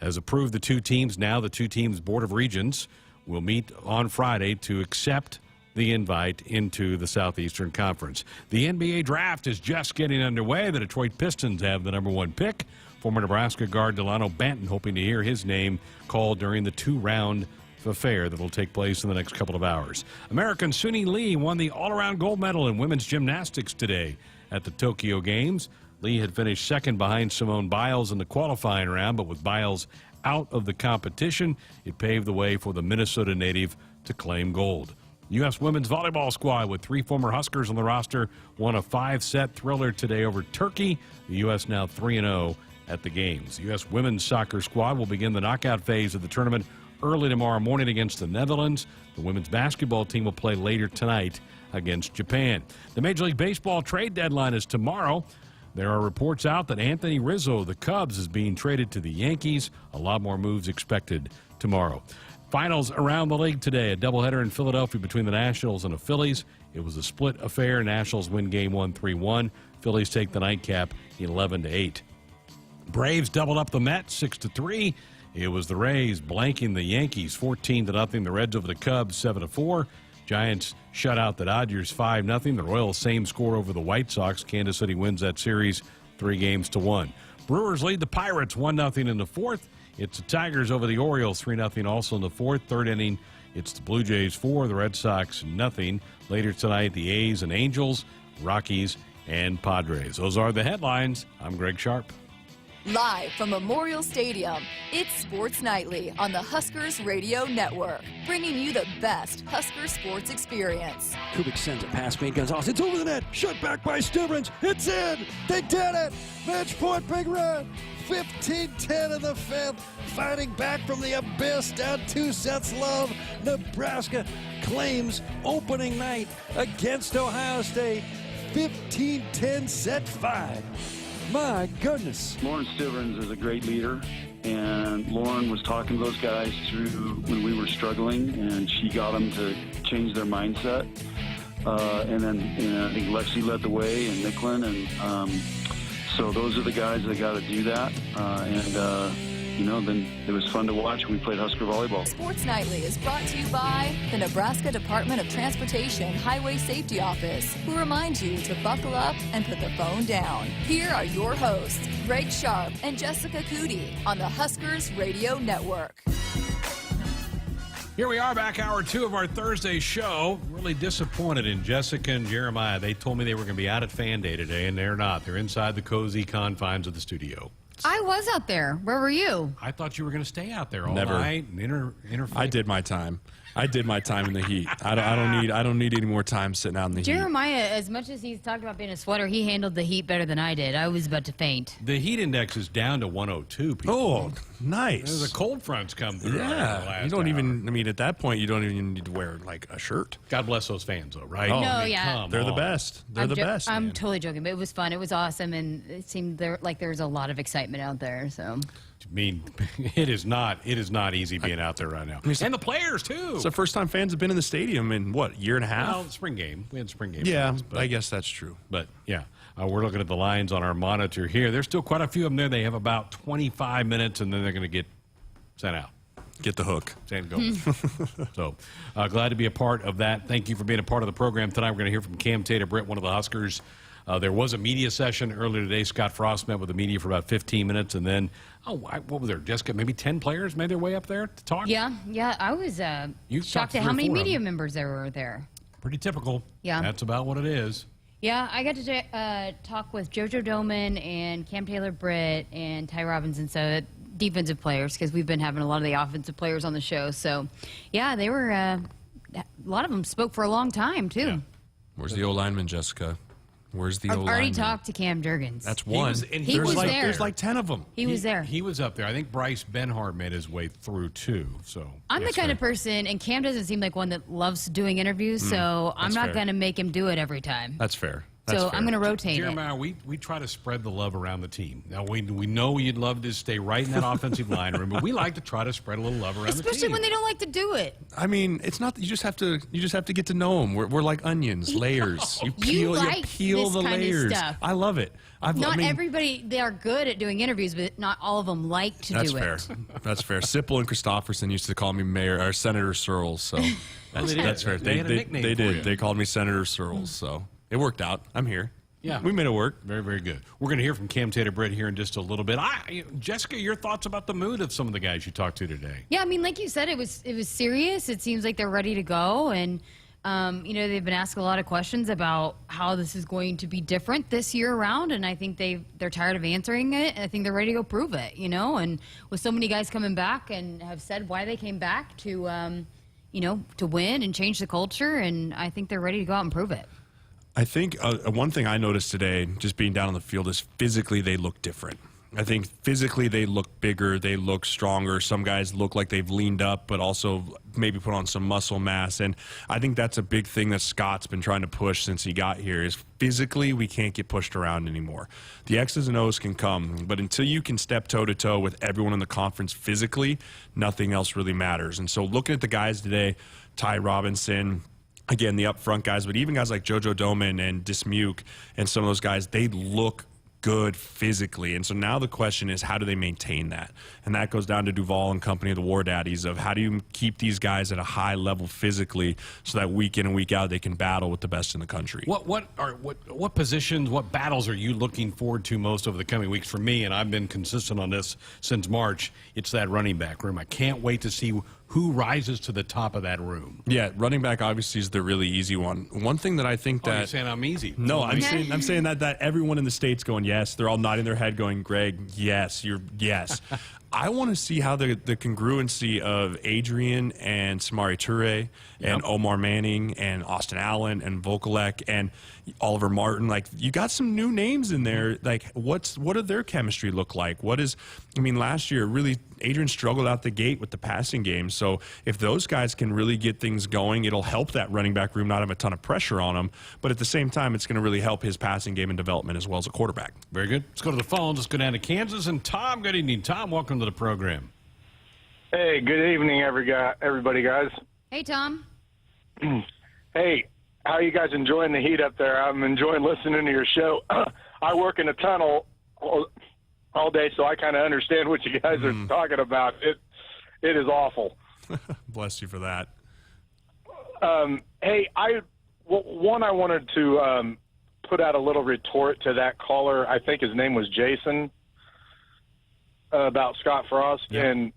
has approved the two teams. Now the two teams' Board of Regents will meet on Friday to accept the invite into the Southeastern Conference. The NBA draft is just getting underway. The Detroit Pistons have the #1 pick. Former Nebraska guard Delano Banton hoping to hear his name called during the two-round affair that will take place in the next couple of hours. American Suni Lee won the all-around gold medal in women's gymnastics today at the Tokyo Games. Lee had finished second behind Simone Biles in the qualifying round, but with Biles out of the competition, it paved the way for the Minnesota native to claim gold. U.S. women's volleyball squad with 3 former Huskers on the roster won a 5-set thriller today over Turkey. The U.S. now 3-0 at the games. The U.S. women's soccer squad will begin the knockout phase of the tournament early tomorrow morning against the Netherlands. The women's basketball team will play later tonight against Japan. The Major League Baseball trade deadline is tomorrow. There are reports out that Anthony Rizzo of the Cubs is being traded to the Yankees. A lot more moves expected tomorrow. Finals around the league today. A doubleheader in Philadelphia between the Nationals and the Phillies. It was a split affair. Nationals win game 1 3-1. Phillies take the nightcap 11-8. Braves doubled up the Mets 6-3. It was the Rays blanking the Yankees 14-0. The Reds over the Cubs 7-4. Giants shut out the Dodgers 5-0. The Royals same score over the White Sox. Kansas City wins that series 3-1. Brewers lead the Pirates 1-0 in the fourth. It's the Tigers over the Orioles 3-0 also in the fourth. Third inning, it's the Blue Jays 4, the Red Sox 0. Later tonight, the A's and Angels, Rockies and Padres. Those are the headlines. I'm Greg Sharpe. Live from Memorial Stadium, it's Sports Nightly on the Huskers Radio Network, bringing you the best Husker sports experience. Kubik sends a pass, made Gonzalez. It's over the net. Shut back by Stivrins. It's in. They did it. Match point, Big Red. 15-10 in the fifth. Fighting back from the abyss, down 2 sets love. Nebraska claims opening night against Ohio State. 15-10 set 5. My goodness. Lauren Stivrins is a great leader, and Lauren was talking to those guys through when we were struggling, and she got them to change their mindset. And then I think Lexi led the way, and Nicklin, and so those are the guys that got to do that. Then it was fun to watch. We played Husker volleyball. Sports Nightly is brought to you by the Nebraska Department of Transportation Highway Safety Office, who reminds you to buckle up and put the phone down. Here are your hosts, Greg Sharpe and Jessica Coody on the Huskers Radio Network. Here we are, back hour 2 of our Thursday show. Really disappointed in Jessica and Jeremiah. They told me they were going to be out at Fan Day today, and they're not. They're inside the cozy confines of the studio. I was out there. Where were you? I thought you were going to stay out there all Never. night and interfere. I did my time. I did my time in the heat. I don't need any more time sitting out in the heat. Jeremiah, as much as he's talked about being a sweater, he handled the heat better than I did. I was about to faint. The heat index is down to 102. People. Oh, nice. There's a cold front's come through. Yeah. You don't even, at that point, you don't even need to wear, like, a shirt. God bless those fans, though, right? Oh, No, yeah. They're the best. They're the best. I'm totally joking, but it was fun. It was awesome, and it seemed like there was a lot of excitement out there, so. I mean, it is not easy being out there right now. And the players, too. It's the first time fans have been in the stadium in, what, year and a half? Well, spring game. We had spring game. Yeah, fans, but I guess that's true. But, yeah, we're looking at the lines on our monitor here. There's still quite a few of them there. They have about 25 minutes, and then they're going to get sent out. Get the hook. And go. So, glad to be a part of that. Thank you for being a part of the program tonight. We're going to hear from Taylor-Britt, one of the Huskers. There was a media session earlier today. Scott Frost met with the media for about 15 minutes, and then, what was there, Jessica? Maybe 10 players made their way up there to talk? Yeah. I was shocked at how many media members there were there. Pretty typical. Yeah. That's about what it is. Yeah, I got to talk with JoJo Doman and Cam Taylor-Britt and Ty Robinson, so defensive players, because we've been having a lot of the offensive players on the show. So, yeah, they were a lot of them spoke for a long time, too. Yeah. Where's the O-lineman, Jessica? Where's the O-lineman? I've already talked to Cam Jurgens. That's one. He was there. There's like 10 of them. He was there. He was up there. I think Bryce Benhart made his way through, too. So I'm the kind of person, and Cam doesn't seem like one that loves doing interviews, so I'm not going to make him do it every time. That's fair. So I'm going to rotate it. Jeremiah, we try to spread the love around the team. Now, we know you'd love to stay right in that offensive line room, but we like to try to spread a little love around the team. Especially when they don't like to do it. I mean, it's not. You just have to get to know them. We're like onions, layers. You peel this the kind of layers. stuff. I love it. Not everybody, they are good at doing interviews, but not all of them like to do it. That's fair. That's fair. Sipple and Christopherson used to call me Mayor or Senator Searles, so that's fair. They had a nickname They for did. you. They called me Senator Searles, so it worked out. I'm here. Yeah, we made it work. Very, very good. We're going to hear from Cam Taylor-Britt here in just a little bit. Jessica, your thoughts about the mood of some of the guys you talked to today? Yeah, I mean, like you said, it was serious. It seems like they're ready to go, and they've been asked a lot of questions about how this is going to be different this year around, and I think they're tired of answering it. I think they're ready to go prove it, and with so many guys coming back and have said why they came back to win and change the culture, and I think they're ready to go out and prove it. I think one thing I noticed today, just being down on the field, is physically they look different. I think physically they look bigger, they look stronger. Some guys look like they've leaned up, but also maybe put on some muscle mass. And I think that's a big thing that Scott's been trying to push since he got here is physically we can't get pushed around anymore. The X's and O's can come, but until you can step toe-to-toe with everyone in the conference physically, nothing else really matters. And so looking at the guys today, Ty Robinson, again, the up-front guys, but even guys like JoJo Doman and Dismuke and some of those guys, they look good physically. And so now the question is, how do they maintain that? And that goes down to Duval and company, the War Daddies, of how do you keep these guys at a high level physically so that week in and week out they can battle with the best in the country. What positions, what battles are you looking forward to most over the coming weeks? For me, and I've been consistent on this since March, it's that running back room. I can't wait to see who rises to the top of that room. Yeah, running back obviously is the really easy one. One thing that I think that... you're saying I'm easy. No, I'm saying that everyone in the State's going, yes. They're all nodding their head going, Greg, yes, yes. I want to see how the congruency of Adrian and Samari Toure and Omar Manning and Austin Allen and Vokalek and Oliver Martin, like you got some new names in there. Like what do their chemistry look like? Last year really Adrian struggled out the gate with the passing game. So if those guys can really get things going, it'll help that running back room not have a ton of pressure on them. But at the same time, it's going to really help his passing game and development as well as a quarterback. Very good. Let's go to the phones. Let's go down to Kansas. And Tom, good evening. Tom, welcome to the program. Hey, good evening, everybody, guys. Hey, Tom. Hey, how are you guys enjoying the heat up there? I'm enjoying listening to your show. I work in a tunnel all day, so I kind of understand what you guys are talking about. It is awful. Bless you for that. Hey, I wanted to put out a little retort to that caller. I think his name was Jason, about Scott Frost and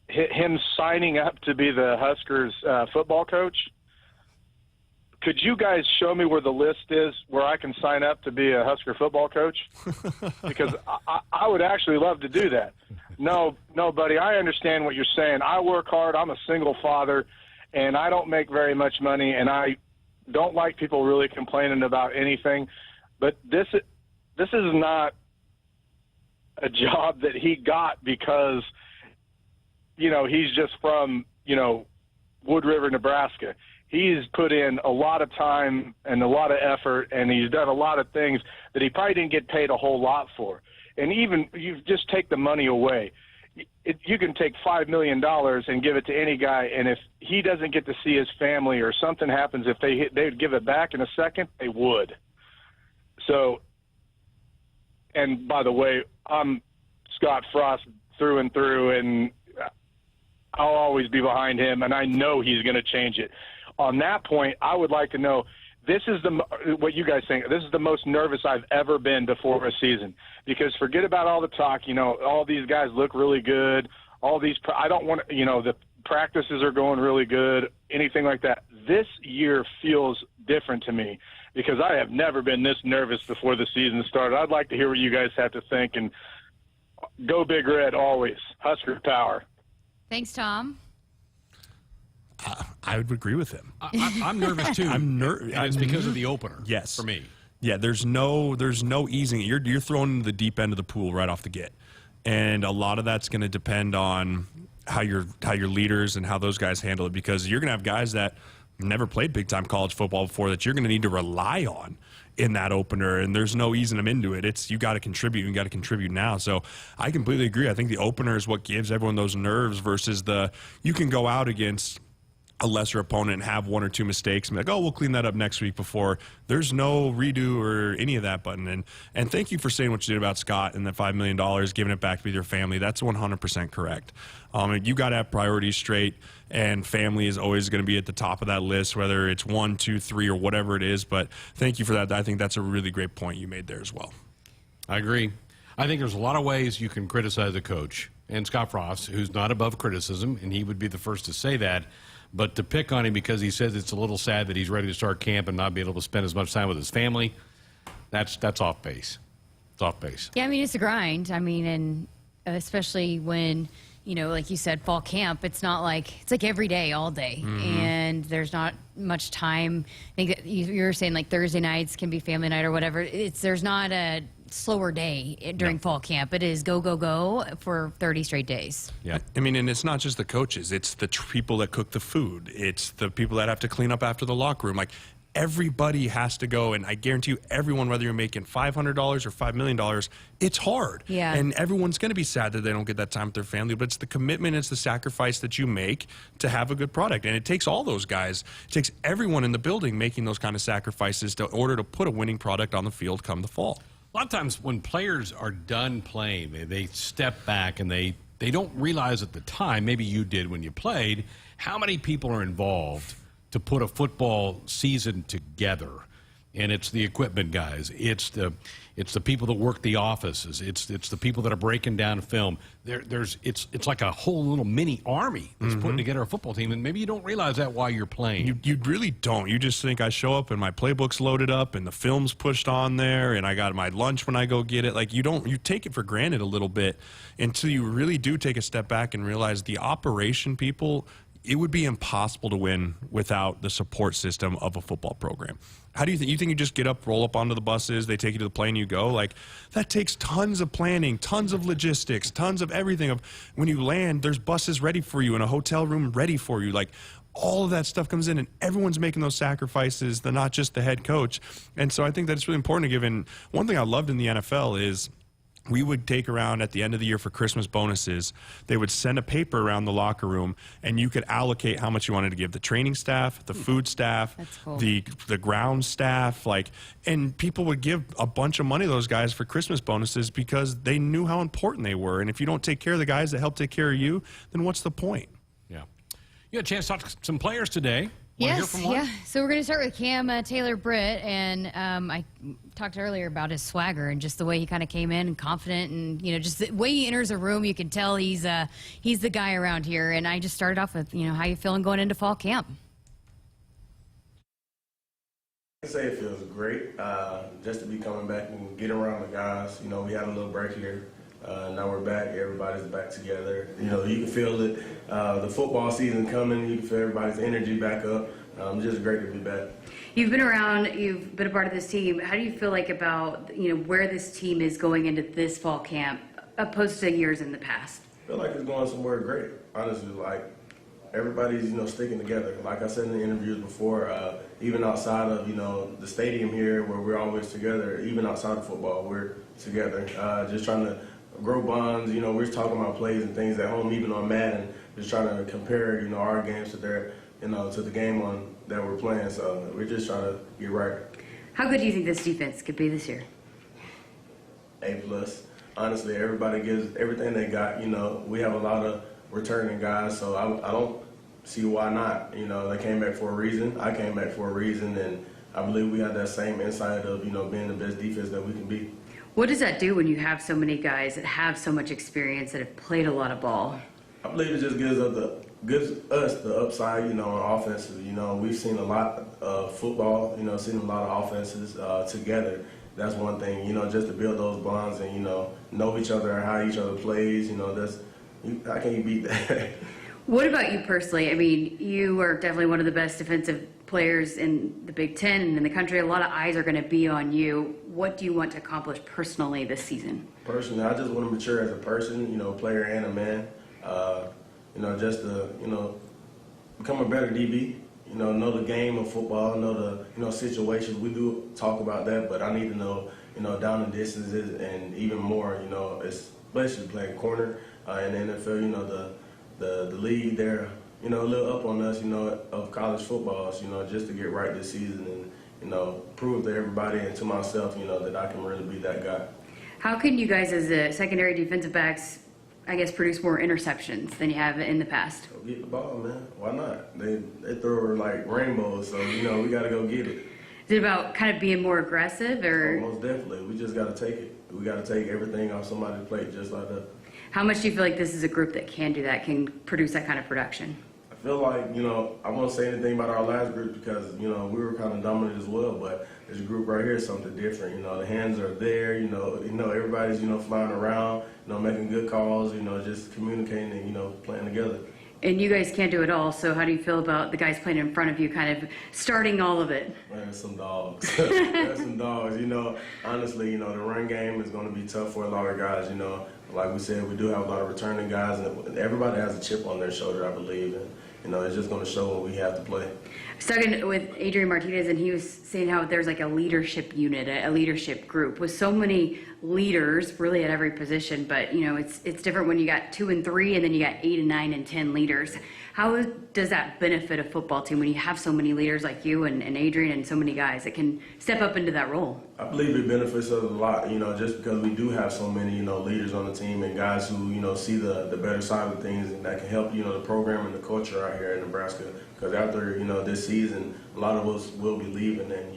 him signing up to be the Huskers football coach. Could you guys show me where the list is where I can sign up to be a Husker football coach? Because I would actually love to do that. No, buddy, I understand what you're saying. I work hard. I'm a single father, and I don't make very much money, and I don't like people really complaining about anything. But this is not a job that he got because, he's just from, Wood River, Nebraska. He's put in a lot of time and a lot of effort, and he's done a lot of things that he probably didn't get paid a whole lot for. And even you just take the money away. You can take $5 million and give it to any guy, and if he doesn't get to see his family or something happens, if they'd give it back in a second, they would. So, and by the way, I'm Scott Frost through and through, and I'll always be behind him, and I know he's going to change it. On that point, I would like to know, this is what you guys think. This is the most nervous I've ever been before a season, because forget about all the talk. All these guys look really good. I don't want to, the practices are going really good, anything like that. This year feels different to me because I have never been this nervous before the season started. I'd like to hear what you guys have to think, and go Big Red always. Husker power. Thanks, Tom. I would agree with him. I'm nervous too. I'm nervous. It's because of the opener. Yes, for me. Yeah, there's no easing it. You're thrown into the deep end of the pool right off the get, and a lot of that's going to depend on how your leaders and how those guys handle it, because you're going to have guys that never played big time college football before that you're going to need to rely on. in that opener, and there's no easing them into it. It's you got to contribute. You got to contribute now. So I completely agree. I think the opener is what gives everyone those nerves versus you can go out against a lesser opponent and have one or two mistakes and be like, oh, we'll clean that up next week before. There's no redo or any of that button. And thank you for saying what you did about Scott and that $5 million, giving it back to your family. That's 100% correct. You got to have priorities straight, and family is always going to be at the top of that list, whether it's 1, 2, 3, or whatever it is. But thank you for that. I think that's a really great point you made there as well. I agree. I think there's a lot of ways you can criticize a coach. And Scott Frost, who's not above criticism, and he would be the first to say that, but to pick on him because he says it's a little sad that he's ready to start camp and not be able to spend as much time with his family, that's off base. It's off base. Yeah, I mean, it's a grind. I mean, and especially when, like you said, fall camp, it's like every day, all day. Mm-hmm. And there's not much time. I think that you were saying like Thursday nights can be family night or whatever. There's not a slower day during fall camp. It is go, go, go for 30 straight days. Yeah. I mean, and it's not just the coaches. It's the people that cook the food. It's the people that have to clean up after the locker room. Like, everybody has to go, and I guarantee you, everyone, whether you're making $500 or $5 million, it's hard. Yeah. And everyone's going to be sad that they don't get that time with their family, but it's the commitment, it's the sacrifice that you make to have a good product. And it takes all those guys, it takes everyone in the building making those kind of sacrifices in order to put a winning product on the field come the fall. A lot of times when players are done playing, they step back and they don't realize at the time, maybe you did when you played, how many people are involved to put a football season together. And it's the equipment guys. It's the people that work the offices. It's the people that are breaking down film. It's like a whole little mini army that's putting together a football team, and maybe you don't realize that while you're playing. You really don't. You just think I show up and my playbook's loaded up and the film's pushed on there and I got my lunch when I go get it. Like, you take it for granted a little bit until you really do take a step back and realize the operation people. It would be impossible to win without the support system of a football program. How do you think? You think you just get up, roll up onto the buses, they take you to the plane, you go? Like, that takes tons of planning, tons of logistics, tons of everything. When you land, there's buses ready for you and a hotel room ready for you. Like, all of that stuff comes in, and everyone's making those sacrifices. They're not just the head coach. And so I think that it's really important to give in. One thing I loved in the NFL is we would take around at the end of the year for Christmas bonuses. They would send a paper around the locker room, and you could allocate how much you wanted to give the training staff, the food staff, cool. the ground staff, and people would give a bunch of money to those guys for Christmas bonuses because they knew how important they were. And if you don't take care of the guys that help take care of you, then what's the point? Yeah. You had a chance to talk to some players today. Wanna hear from one? Yeah. So we're going to start with Cam Taylor-Britt, and I talked earlier about his swagger and just the way he kind of came in and confident, and just the way he enters a room, you can tell he's the guy around here. And I just started off with how you feeling going into fall camp. I say it feels great just to be coming back and get around the guys. We had a little break here. Now we're back. Everybody's back together. You can feel it. The football season coming. You can feel everybody's energy back up. Just great to be back. You've been around. You've been a part of this team. How do you feel like about where this team is going into this fall camp, opposed to years in the past? I feel like it's going somewhere great. Honestly, everybody's sticking together. Like I said in the interviews before, even outside of the stadium here where we're always together, even outside of football, we're together. Just trying to grow bonds. We're talking about plays and things at home, even on Madden, just trying to compare, our games to their, to the game that we're playing. So we're just trying to get right. How good do you think this defense could be this year? A+. Honestly, everybody gives everything they got. We have a lot of returning guys, so I don't see why not. They came back for a reason. I came back for a reason, and I believe we have that same insight of, being the best defense that we can be. What does that do when you have so many guys that have so much experience, that have played a lot of ball? I believe it just gives us the upside, on offenses. We've seen a lot of football, seen a lot of offenses together. That's one thing, just to build those bonds and, know each other and how each other plays, how can you beat that? What about you personally? I mean, you are definitely one of the best defensive players in the Big Ten and in the country. A lot of eyes are going to be on you. What do you want to accomplish personally this season? Personally, I just want to mature as a person, player and a man. Just to, become a better DB, know the game of football, know the situations. We do talk about that, but I need to know down and distances and even more. Especially playing corner in the NFL. The league there, a little up on us, of college football, just to get right this season and prove to everybody and to myself, that I can really be that guy. How can you guys, as the secondary defensive backs, I guess, produce more interceptions than you have in the past? Go get the ball, man. Why not? They throw her like rainbows, so we got to go get it. Is it about kind of being more aggressive, or? Oh, most definitely. We just got to take it. We got to take everything off somebody's plate just like that. How much do you feel like this is a group that can do that, can produce that kind of production? I feel like, I won't say anything about our last group because, we were kind of dominant as well, but this group right here is something different. The hands are there, everybody's, flying around, making good calls, just communicating and, playing together. And you guys can't do it all, so how do you feel about the guys playing in front of you kind of starting all of it? Man, some dogs. There's some dogs. Honestly, the run game is going to be tough for a lot of guys, Like we said, we do have a lot of returning guys, and everybody has a chip on their shoulder, I believe. And, it's just going to show when we have to play. I was talking with Adrian Martinez, and he was saying how there's like a leadership unit, a leadership group with so many leaders really at every position. But, it's different when you got 2 and 3, and then you got 8 and 9 and 10 leaders. How does that benefit a football team when you have so many leaders like you and Adrian and so many guys that can step up into that role? I believe it benefits us a lot, just because we do have so many, leaders on the team and guys who, see the better side of things and that can help, the program and the culture out here in Nebraska. Because after, this season, a lot of us will be leaving, and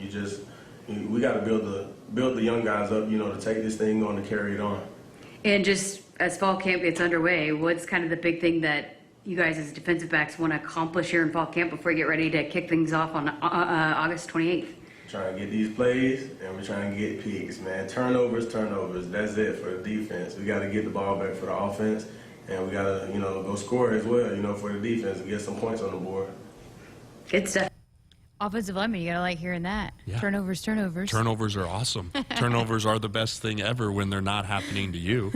we got to build the young guys up, to take this thing on and carry it on. And just as fall camp gets underway, what's kind of the big thing that you guys as defensive backs want to accomplish here in fall camp before you get ready to kick things off on August 28th? Trying to get these plays, and we're trying to get picks, man. Turnovers. That's it for the defense. We got to get the ball back for the offense, and we got to, go score as well, for the defense and get some points on the board. Good stuff. Offensive lineman, you got to like hearing that. Yeah. Turnovers. Turnovers are awesome. Turnovers are the best thing ever when they're not happening to you.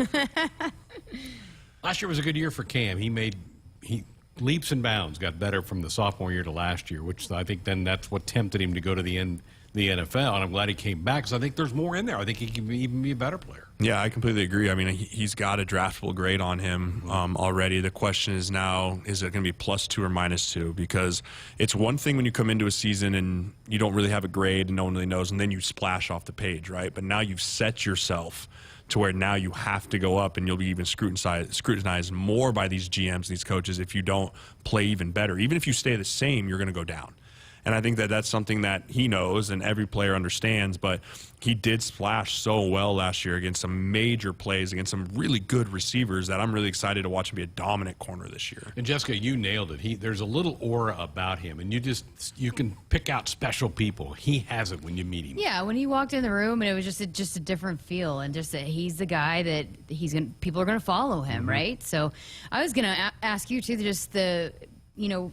Last year was a good year for Cam. He leaps and bounds, got better from the sophomore year to last year, which I think then that's what tempted him to go to the NFL, and I'm glad he came back because I think there's more in there. I think he can even be a better player. Yeah, I completely agree. I mean, he's got a draftable grade on him already. The question is now, is it going to be +2 or -2? Because it's one thing when you come into a season and you don't really have a grade and no one really knows, and then you splash off the page, right? But now you've set yourself to where now you have to go up, and you'll be even scrutinized more by these GMs, these coaches, if you don't play even better. Even if you stay the same, you're going to go down. And I think that that's something that he knows and every player understands, but he did splash so well last year against some major plays, against some really good receivers that I'm really excited to watch him be a dominant corner this year. And Jessica, you nailed it. There's a little aura about him, and you can pick out special people. He has it when you meet him. Yeah, when he walked in the room, and it was just a different feel, and just that he's the guy that people are going to follow him, right? So I was going to ask you too, just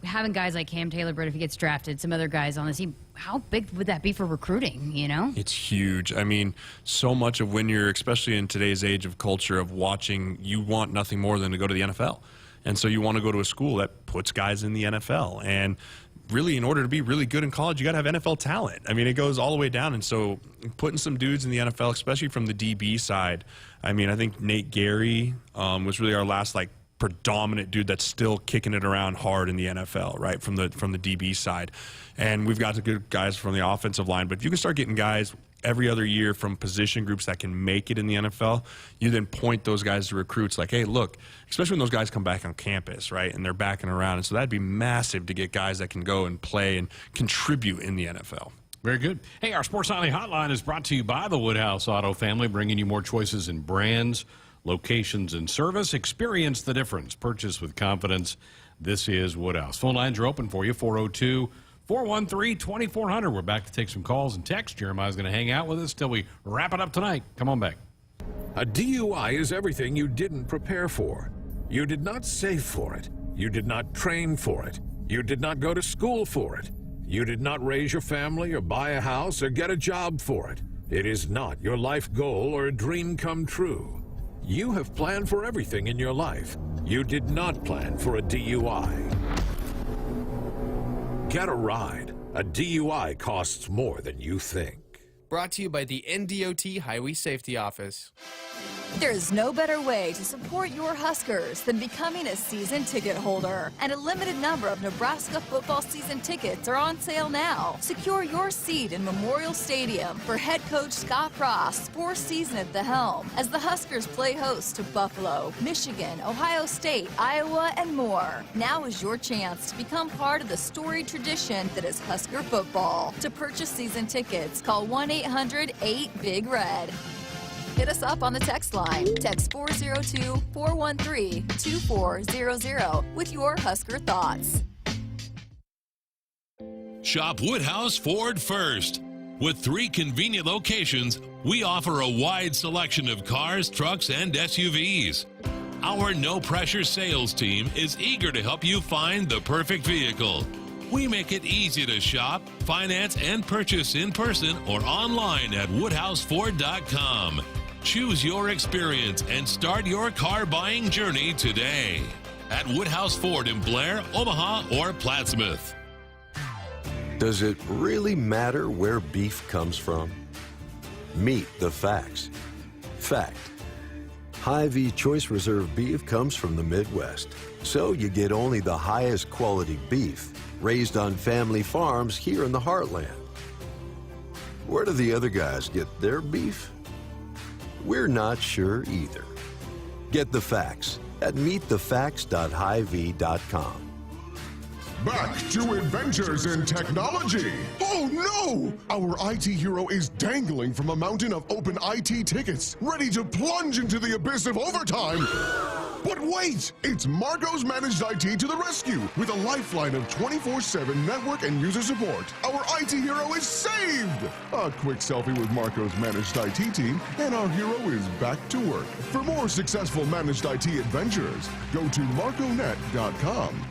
having guys like him, Taylor-Britt, if he gets drafted, some other guys on the team, how big would that be for recruiting, It's huge. I mean, so much of when you're, especially in today's age of culture of watching, you want nothing more than to go to the NFL. And so you want to go to a school that puts guys in the NFL. And really, in order to be really good in college, you got to have NFL talent. I mean, it goes all the way down. And so putting some dudes in the NFL, especially from the DB side, I mean, I think Nate Gary was really our last, predominant dude that's still kicking it around hard in the NFL, right, from the DB side. And we've got the good guys from the offensive line. But if you can start getting guys every other year from position groups that can make it in the NFL, you then point those guys to recruits like, hey, look, especially when those guys come back on campus, right, and they're backing around. And so that'd be massive to get guys that can go and play and contribute in the NFL. Very good. Hey, our Sports Nightly Hotline is brought to you by the Woodhouse Auto family, bringing you more choices in brands, locations, and service. Experience the difference. Purchase with confidence. This is Woodhouse. Phone lines are open for you, 402-413-2400. We're back to take some calls and texts. Jeremiah's going to hang out with us till we wrap it up tonight. Come on back. A DUI is everything you didn't prepare for. You did not save for it. You did not train for it. You did not go to school for it. You did not raise your family or buy a house or get a job for it. It is not your life goal or a dream come true. You have planned for everything in your life. You did not plan for a DUI. Get a ride. A DUI costs more than you think. Brought to you by the NDOT Highway Safety Office. There's no better way to support your Huskers than becoming a season ticket holder. And a limited number of Nebraska football season tickets are on sale now. Secure your seat in Memorial Stadium for head coach Scott Frost's fourth season at the helm as the Huskers play host to Buffalo, Michigan, Ohio State, Iowa, and more. Now is your chance to become part of the storied tradition that is Husker football. To purchase season tickets, call 1-800-8-BIG-RED. Hit us up on the text line. Text 402-413-2400 with your Husker thoughts. Shop Woodhouse Ford first. With 3 convenient locations, we offer a wide selection of cars, trucks, and SUVs. Our no-pressure sales team is eager to help you find the perfect vehicle. We make it easy to shop, finance, and purchase in person or online at woodhouseford.com. Choose your experience and start your car buying journey today at Woodhouse Ford in Blair, Omaha, or Plattsmouth. Does it really matter where beef comes from? Meet the facts. Fact: Hy-Vee Choice Reserve beef comes from the Midwest, so you get only the highest quality beef raised on family farms here in the heartland. Where do the other guys get their beef? We're not sure either. Get the facts at meetthefacts.hyvee.com. Back to adventures in technology. Oh no! Our IT hero is dangling from a mountain of open IT tickets, ready to plunge into the abyss of overtime. But wait! It's Marco's Managed IT to the rescue with a lifeline of 24/7 network and user support. Our IT hero is saved! A quick selfie with Marco's Managed IT team, and our hero is back to work. For more successful Managed IT adventures, go to marconet.com.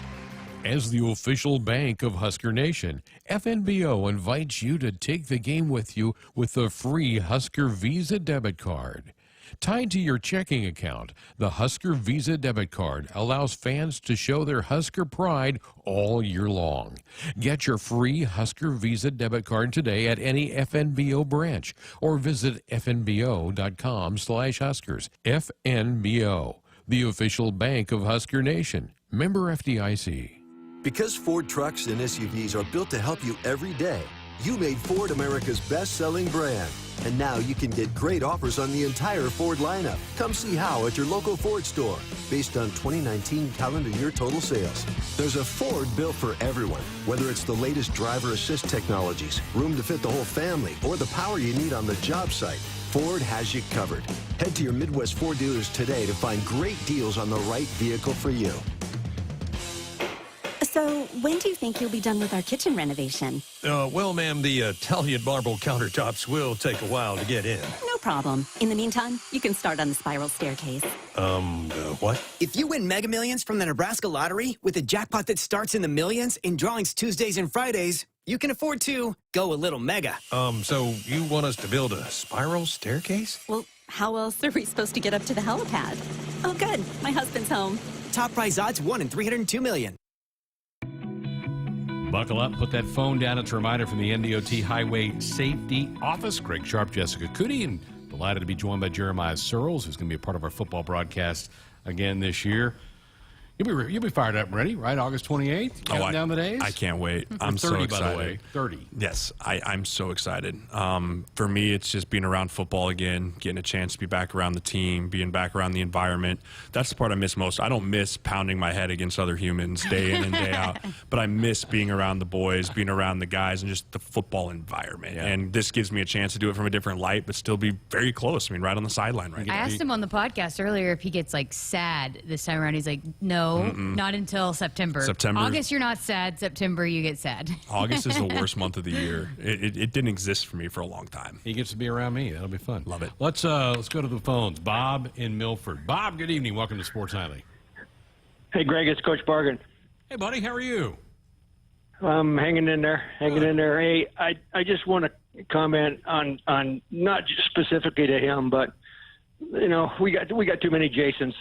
As the official bank of Husker Nation, FNBO invites you to take the game with you with the free Husker Visa debit card. Tied to your checking account, the Husker Visa debit card allows fans to show their Husker pride all year long. Get your free Husker Visa debit card today at any FNBO branch or visit fnbo.com/Huskers. FNBO, the official bank of Husker Nation. Member FDIC. Because Ford trucks and SUVs are built to help you every day, you made Ford America's best-selling brand. And now you can get great offers on the entire Ford lineup. Come see how at your local Ford store, based on 2019 calendar year total sales. There's a Ford built for everyone, whether it's the latest driver assist technologies, room to fit the whole family, or the power you need on the job site. Ford has you covered. Head to your Midwest Ford dealers today to find great deals on the right vehicle for you. So, when do you think you'll be done with our kitchen renovation? Well, ma'am, the Italian marble countertops will take a while to get in. No problem. In the meantime, you can start on the spiral staircase. What? If you win Mega Millions from the Nebraska Lottery with a jackpot that starts in the millions in drawings Tuesdays and Fridays, you can afford to go a little mega. So you want us to build a spiral staircase? Well, how else are we supposed to get up to the helipad? Oh, good. My husband's home. Top prize odds 1 in 302 million. Buckle up, put that phone down. It's a reminder from the NDOT Highway Safety Office. Greg Sharpe, Jessica Coody, and delighted to be joined by Jeremiah Searles, who's going to be a part of our football broadcast again this year. You'll be fired up and ready, right? August 28th? Counting down the days? I can't wait. I'm 30, so excited. by the way. 30. Yes, I'm so excited. For me, it's just being around football again, getting a chance to be back around the team, being back around the environment. That's the part I miss most. I don't miss pounding my head against other humans day in and day out, but I miss being around the boys, being around the guys, and just the football environment. Yeah. And this gives me a chance to do it from a different light, but still be very close. I mean, right on the sideline right now. I asked him on the podcast earlier if he gets, like, sad this time around. He's like, no. Not until September. August, you're not sad. September, you get sad. August is the worst month of the year. It didn't exist for me for a long time. He gets to be around me. That'll be fun. Love it. Let's go to the phones. Bob in Milford. Bob, good evening. Welcome to Sports Nightly. Hey, Greg. It's Coach Bargan. Hey, buddy. How are you? I'm hanging in there. Hey, I just want to comment on not just specifically to him, but we got too many Jasons.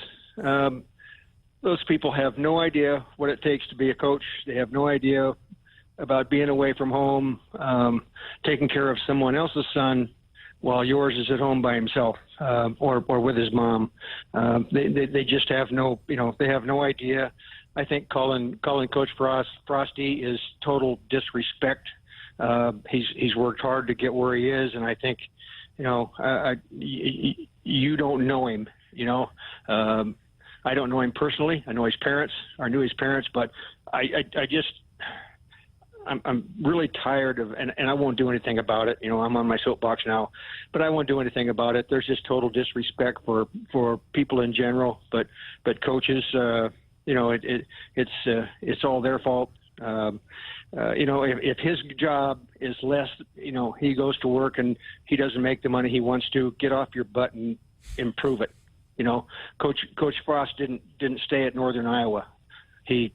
Those people have no idea what it takes to be a coach. They have no idea about being away from home, taking care of someone else's son while yours is at home by himself or with his mom. They just have no, they have no idea. I think calling Coach Frosty is total disrespect. He's worked hard to get where he is, and I think, you don't know him. I don't know him personally. I know his parents. I knew his parents, but I'm really tired of, and I won't do anything about it. I'm on my soapbox now, but I won't do anything about it. There's just total disrespect for people in general, but coaches, it's all their fault. If his job is less, he goes to work and he doesn't make the money he wants to, get off your butt and improve it. Coach Frost didn't stay at Northern Iowa. He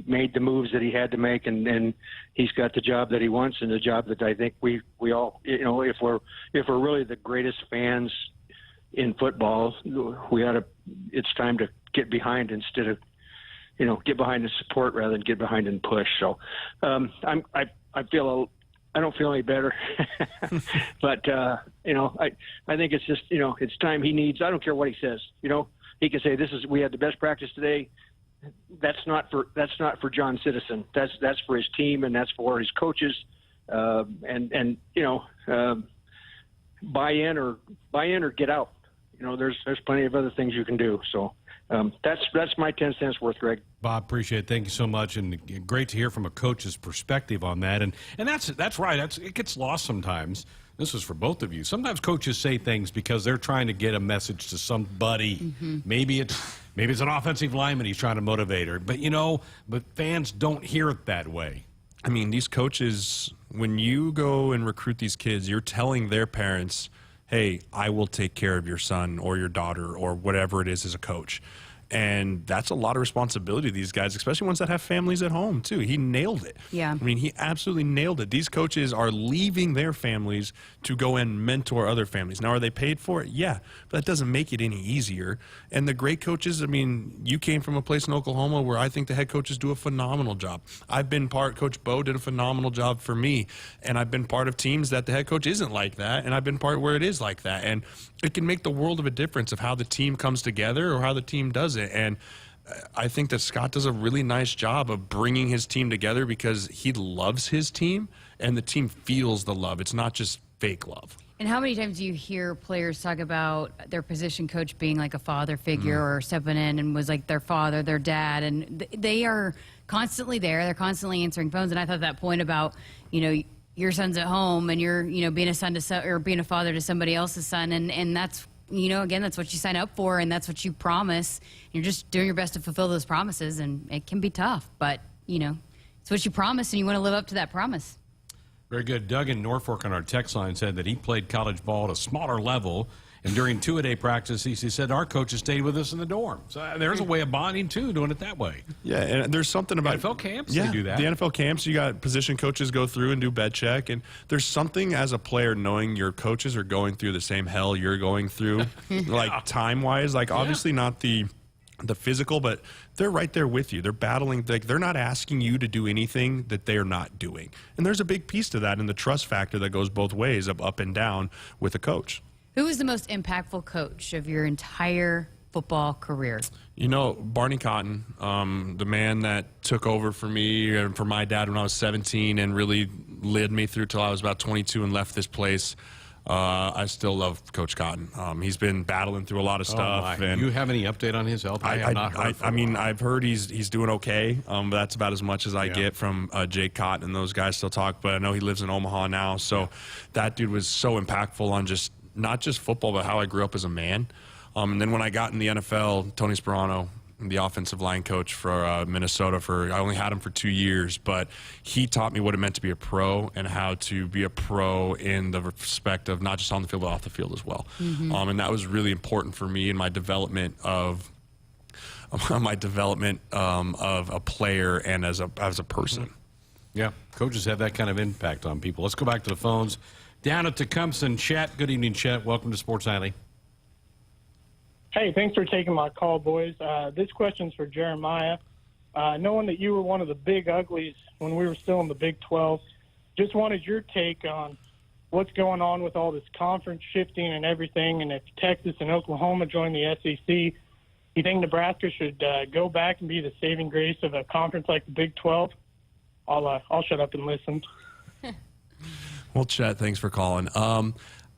made the moves that he had to make, and he's got the job that he wants, and the job that I think we all, if we're really the greatest fans in football, it's time to get behind instead of, get behind and support rather than get behind and push. So I don't feel any better, but I think it's just, it's time he needs. I don't care what he says. He can say we had the best practice today. That's not for John Citizen. That's for his team, and that's for his coaches. And buy in or get out. There's plenty of other things you can do. So that's my 10 cents worth, Greg. Bob, appreciate it. Thank you so much, and great to hear from a coach's perspective on that. And that's right. It gets lost sometimes. This is for both of you. Sometimes coaches say things because they're trying to get a message to somebody. Mm-hmm. Maybe it's an offensive lineman he's trying to motivate her. But but fans don't hear it that way. I mean, these coaches, when you go and recruit these kids, you're telling their parents, hey, I will take care of your son or your daughter or whatever it is as a coach. And that's a lot of responsibility to these guys, especially ones that have families at home, too. He nailed it. Yeah. I mean, he absolutely nailed it. These coaches are leaving their families to go and mentor other families. Now, are they paid for it? Yeah, but that doesn't make it any easier. And the great coaches, I mean, you came from a place in Oklahoma where I think the head coaches do a phenomenal job. I've been Coach Bo did a phenomenal job for me. And I've been part of teams that the head coach isn't like that. And I've been part where it is like that. And it can make the world of a difference of how the team comes together or how the team does it. And I think that Scott does a really nice job of bringing his team together because he loves his team and the team feels the love. It's not just fake love. And how many times do you hear players talk about their position coach being like a father figure or stepping in and was like their father, their dad, and they are constantly there. They're constantly answering phones. And I thought that point about, your son's at home and you're, being a son to or being a father to somebody else's son, and that's, again, that's what you sign up for, and that's what you promise. You're just doing your best to fulfill those promises, and it can be tough, but it's what you promise, and you want to live up to that promise. Very good. Doug in Norfolk on our text line said that he played college ball at a smaller level, and during two-a-day practice, he said our coaches stayed with us in the dorm. So there's a way of bonding, too, doing it that way. Yeah, and there's something about NFL camps, they do that. The NFL camps, you got position coaches go through and do bed check, and there's something as a player knowing your coaches are going through the same hell you're going through, like time-wise. Like, obviously not the physical, but they're right there with you. They're battling. Like, they're not asking you to do anything that they're not doing. And there's a big piece to that in the trust factor that goes both ways, up and down with a coach. Who was the most impactful coach of your entire football career? Barney Cotton, the man that took over for me and for my dad when I was 17 and really led me through till I was about 22 and left this place. I still love Coach Cotton. He's been battling through a lot of stuff. And you have any update on his health? I have not heard. I've heard he's doing okay. But that's about as much as I get from Jake Cotton and those guys still talk. But I know he lives in Omaha now. So that dude was so impactful on not just football, but how I grew up as a man. And then when I got in the NFL, Tony Sperano, the offensive line coach for Minnesota, I only had him for 2 years, but he taught me what it meant to be a pro and how to be a pro in the respect of not just on the field, but off the field as well. Mm-hmm. And that was really important for me in my development of a player and as a person. Mm-hmm. Yeah, coaches have that kind of impact on people. Let's go back to the phones. Down at Tecumseh, Chet. Good evening, Chet. Welcome to Sports Nightly. Hey, thanks for taking my call, boys. This question's for Jeremiah. knowing that you were one of the big uglies when we were still in the Big 12, just wanted your take on what's going on with all this conference shifting and everything, and if Texas and Oklahoma join the SEC, you think Nebraska should go back and be the saving grace of a conference like the Big 12? I'll shut up and listen. Well, Chet, thanks for calling.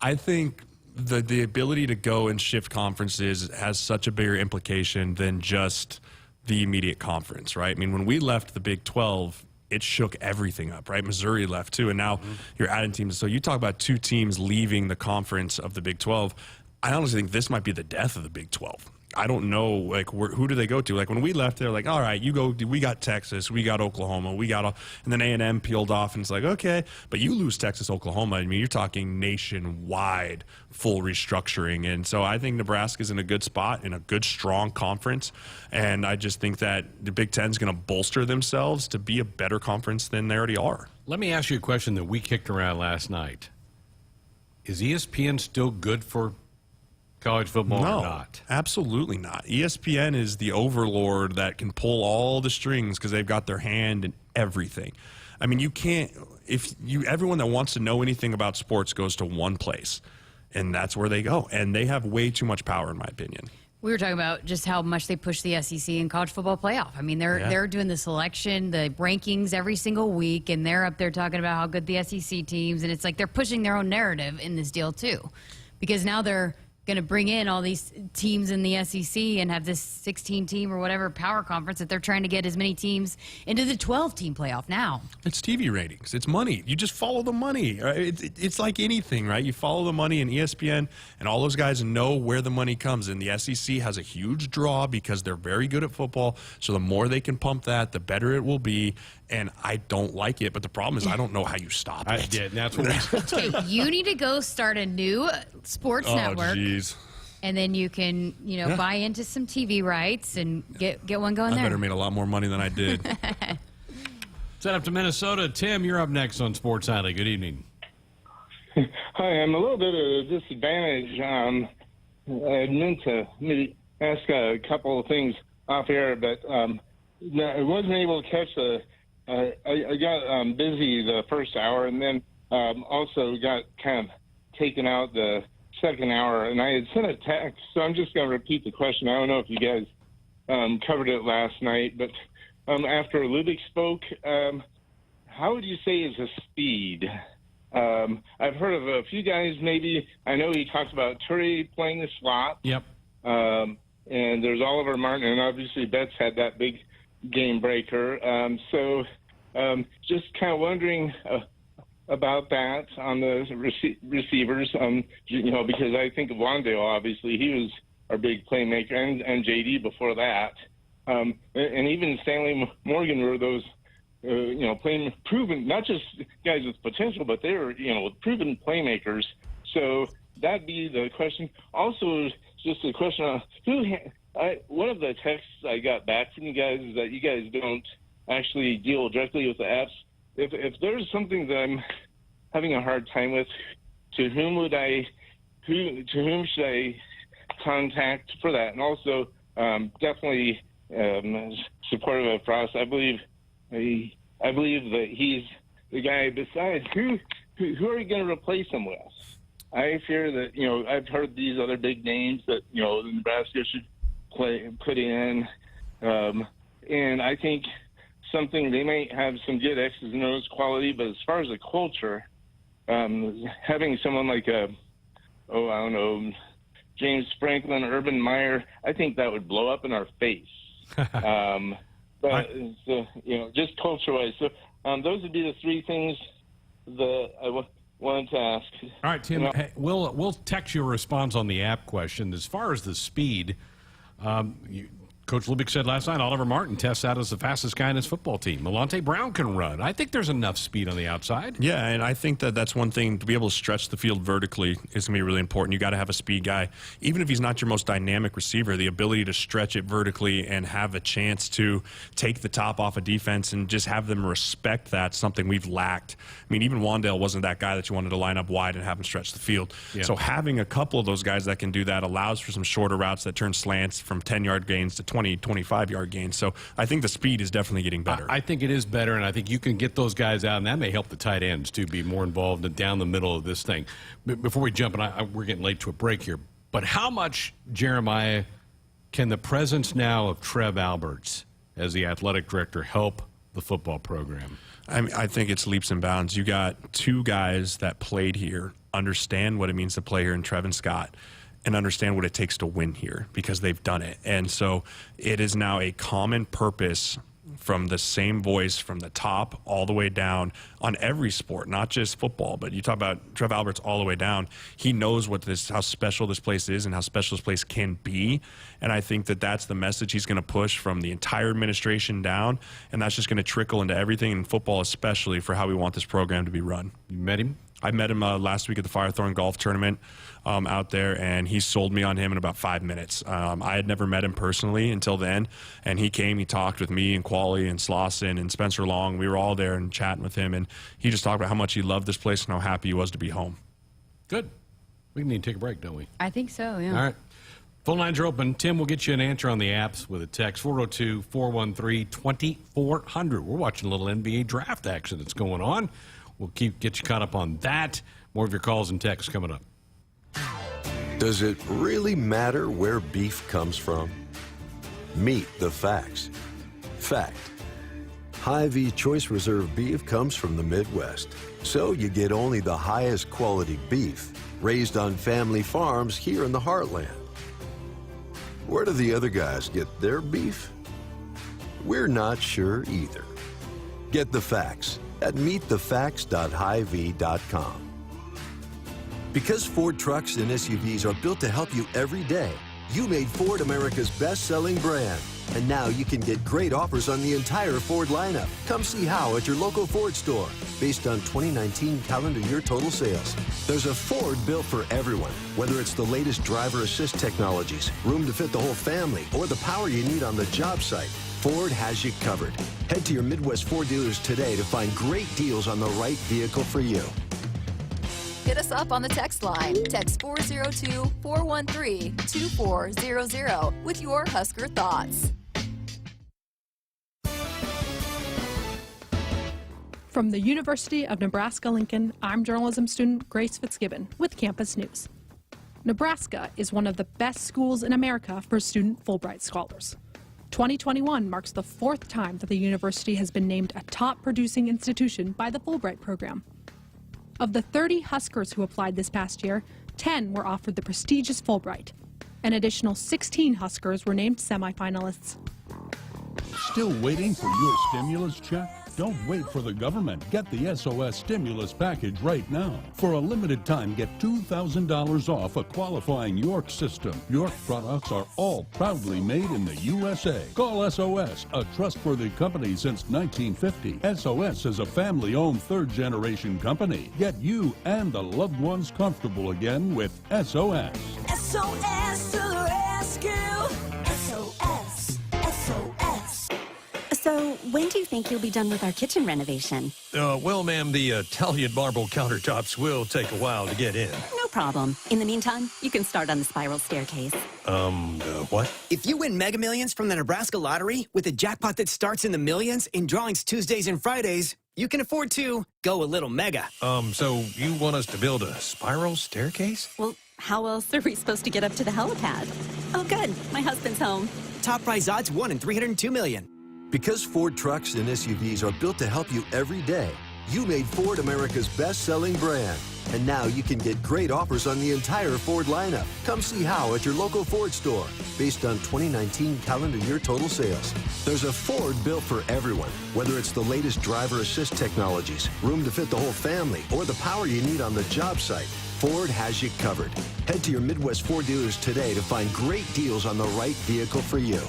I think the ability to go and shift conferences has such a bigger implication than just the immediate conference, right? I mean, when we left the Big 12, it shook everything up, right? Missouri left too, and now you're adding teams. So you talk about two teams leaving the conference of the Big 12. I honestly think this might be the death of the Big 12. I don't know, like, who do they go to? Like, when we left, they're like, all right, you go, we got Texas, we got Oklahoma, we got, and then A&M peeled off, and it's like, okay, but you lose Texas, Oklahoma. I mean, you're talking nationwide full restructuring. And so I think Nebraska's in a good spot, in a good, strong conference. And I just think that the Big Ten's going to bolster themselves to be a better conference than they already are. Let me ask you a question that we kicked around last night. Is ESPN still good for college football or not? Absolutely not. ESPN is the overlord that can pull all the strings because they've got their hand in everything. I mean, you can't, everyone that wants to know anything about sports goes to one place, and that's where they go. And they have way too much power, in my opinion. We were talking about just how much they push the SEC in college football playoff. I mean, they're doing the selection, the rankings every single week, and they're up there talking about how good the SEC teams, and it's like they're pushing their own narrative in this deal too, because now they're going to bring in all these teams in the SEC and have this 16-team or whatever power conference that they're trying to get as many teams into the 12-team playoff now. It's TV ratings. It's money. You just follow the money. It's like anything, right? You follow the money, and ESPN and all those guys know where the money comes. And the SEC has a huge draw because they're very good at football. So the more they can pump that, the better it will be. And I don't like it, but the problem is I don't know how you stop it. Yeah, that's what we Okay, you need to go start a new sports network. Geez. And then you can, buy into some TV rights and get one going there. I better made a lot more money than I did. Set up to Minnesota. Tim, you're up next on Sports Alley. Good evening. Hi, I'm a little bit at a disadvantage. I meant to maybe ask a couple of things off air, but I wasn't able to catch I got busy the first hour, and then also got kind of taken out the second hour, and I had sent a text, so I'm just going to repeat the question. I don't know if you guys covered it last night, but after Lubick spoke, how would you say is the speed? I've heard of a few guys maybe. I know he talked about Turry playing the slot. Yep. And there's Oliver Martin, and obviously Betts had that big game breaker. So just kind of wondering about that on the receivers, because I think of Wandale, obviously. He was our big playmaker, and JD before that. And even Stanley Morgan were those, playing proven, not just guys with potential, but they were, proven playmakers. So that'd be the question. Also, just a question on one of the texts I got back from you guys is that you guys don't actually deal directly with the apps. If there's something that I'm having a hard time with, to whom should I contact for that? And also, definitely supportive of Frost. I believe that he's the guy. Besides, who are you going to replace him with? I fear that I've heard these other big names that Nebraska should put in, and I think something they might have some good X's and O's quality, but as far as the culture, having someone like James Franklin, Urban Meyer, I think that would blow up in our face. But just culture-wise, so those would be the three things that I wanted to ask. All right, Tim, hey, we'll text you a response on the app question. As far as the speed, Coach Lubick said last night Oliver Martin tests out as the fastest guy in his football team. Malante Brown can run. I think there's enough speed on the outside. Yeah, and I think that's one thing. To be able to stretch the field vertically is going to be really important. You got to have a speed guy. Even if he's not your most dynamic receiver, the ability to stretch it vertically and have a chance to take the top off a defense and just have them respect that's something we've lacked. I mean, even Wandale wasn't that guy that you wanted to line up wide and have him stretch the field. Yeah. So having a couple of those guys that can do that allows for some shorter routes that turn slants from 10-yard gains to 20, 25-yard gains. So I think the speed is definitely getting better. I think it is better, and I think you can get those guys out, and that may help the tight ends, too, be more involved down the middle of this thing. Before we jump, and we're getting late to a break here, but how much, Jeremiah, can the presence now of Trev Alberts as the athletic director help the football program? I think it's leaps and bounds. You got two guys that played here, understand what it means to play here in Trev and Scott, and understand what it takes to win here because they've done it. And so it is now a common purpose from the same voice from the top all the way down on every sport, not just football. But you talk about Trev Alberts all the way down. He knows how special this place is and how special this place can be. And I think that that's the message he's going to push from the entire administration down. And that's just going to trickle into everything in football, especially for how we want this program to be run. You met him? I met him last week at the Firethorn Golf Tournament out there, and he sold me on him in about 5 minutes. I had never met him personally until then, and he came, he talked with me and Qualley and Slauson and Spencer Long. We were all there and chatting with him, and he just talked about how much he loved this place and how happy he was to be home. Good. We need to take a break, don't we? I think so, yeah. All right. Phone lines are open. Tim will get you an answer on the apps with a text, 402-413-2400. We're watching a little NBA draft action that's going on. We'll get you caught up on that. More of your calls and texts coming up. Does it really matter where beef comes from? Meet the facts. Fact: Hy-Vee Choice Reserve beef comes from the Midwest, so you get only the highest quality beef raised on family farms here in the heartland. Where do the other guys get their beef? We're not sure either. Get the facts at meetthefacts.hyvee.com. Because Ford trucks and SUVs are built to help you every day, you made Ford America's best-selling brand. And now you can get great offers on the entire Ford lineup. Come see how at your local Ford store, based on 2019 calendar year total sales. There's a Ford built for everyone, whether it's the latest driver assist technologies, room to fit the whole family, or the power you need on the job site. Ford has you covered. Head to your Midwest Ford dealers today to find great deals on the right vehicle for you. Hit us up on the text line. Text 402-413-2400 with your Husker thoughts. From the University of Nebraska-Lincoln, I'm journalism student Grace Fitzgibbon with Campus News. Nebraska is one of the best schools in America for student Fulbright scholars. 2021 marks the 4th time that the university has been named a top producing institution by the Fulbright program. Of the 30 Huskers who applied this past year, 10 were offered the prestigious Fulbright. An additional 16 Huskers were named semifinalists. Still waiting for your stimulus check? Don't wait for the government. Get the SOS stimulus package right now. For a limited time, get $2,000 off a qualifying York system. York products are all proudly made in the USA. Call SOS, a trustworthy company since 1950. SOS is a family-owned third-generation company. Get you and the loved ones comfortable again with SOS. SOS to the rescue. SOS. SOS. So, when do you think you'll be done with our kitchen renovation? Well, ma'am, the Italian marble countertops will take a while to get in. No problem. In the meantime, you can start on the spiral staircase. What? If you win Mega Millions from the Nebraska Lottery with a jackpot that starts in the millions in drawings Tuesdays and Fridays, you can afford to go a little mega. So you want us to build a spiral staircase? Well, how else are we supposed to get up to the helipad? Oh, good. My husband's home. Top prize odds 1 in 302 million. Because Ford trucks and SUVs are built to help you every day, you made Ford America's best-selling brand. And now you can get great offers on the entire Ford lineup. Come see how at your local Ford store, based on 2019 calendar year total sales. There's a Ford built for everyone, whether it's the latest driver assist technologies, room to fit the whole family, or the power you need on the job site. Ford has you covered. Head to your Midwest Ford dealers today to find great deals on the right vehicle for you.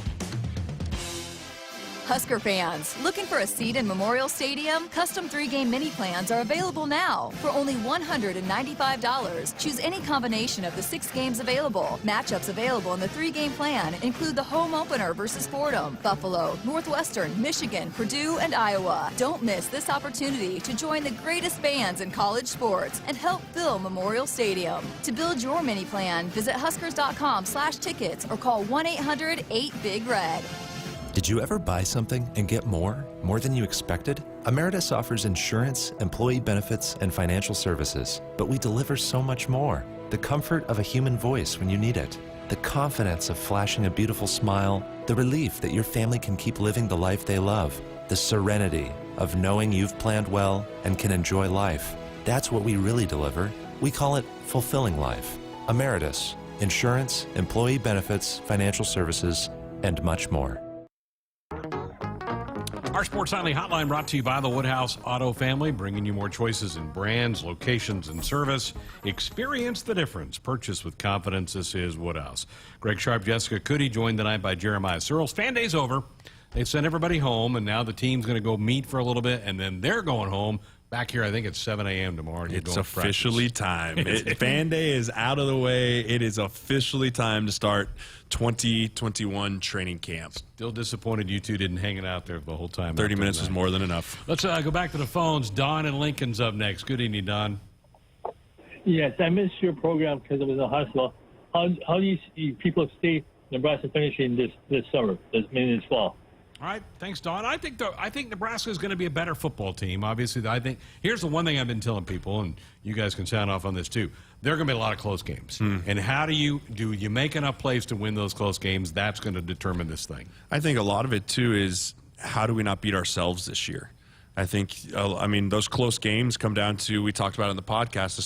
Husker fans, looking for a seat in Memorial Stadium? Custom 3-game mini plans are available now for only $195. Choose any combination of the 6 games available. Matchups available in the 3-game plan include the home opener versus Fordham, Buffalo, Northwestern, Michigan, Purdue, and Iowa. Don't miss this opportunity to join the greatest fans in college sports and help fill Memorial Stadium. To build your mini plan, visit huskers.com/tickets or call 1-800-8-BIG-RED. Did you ever buy something and get more than you expected? Emeritus offers insurance, employee benefits, and financial services, but we deliver so much more. The comfort of a human voice when you need it, the confidence of flashing a beautiful smile, the relief that your family can keep living the life they love, the serenity of knowing you've planned well and can enjoy life. That's what we really deliver. We call it fulfilling life. Emeritus, insurance, employee benefits, financial services, and much more. Our Sports Nightly Hotline brought to you by the Woodhouse Auto family, bringing you more choices in brands, locations, and service. Experience the difference. Purchase with confidence. This is Woodhouse. Greg Sharpe, Jessica Coody, joined tonight by Jeremiah Searles. Fan day's over. They've sent everybody home, and now the team's going to go meet for a little bit, and then they're going home. Back here, I think it's 7 a.m. tomorrow. It's officially time. Fan day is out of the way. It is officially time to start 2021 training camp. Still disappointed you two didn't hang it out there the whole time. 30 minutes is more than enough. Let's go back to the phones. Don in Lincoln's up next. Good evening, Don. Yes, I missed your program because it was a hospital. How do you see people stay Nebraska finishing this summer, this fall? All right, thanks, Don. I think Nebraska is going to be a better football team. Obviously, I think here's the one thing I've been telling people, and you guys can sound off on this too. There are going to be a lot of close games, and how do you make enough plays to win those close games? That's going to determine this thing. I think a lot of it too is how do we not beat ourselves this year? I think, those close games come down to, we talked about it in the podcast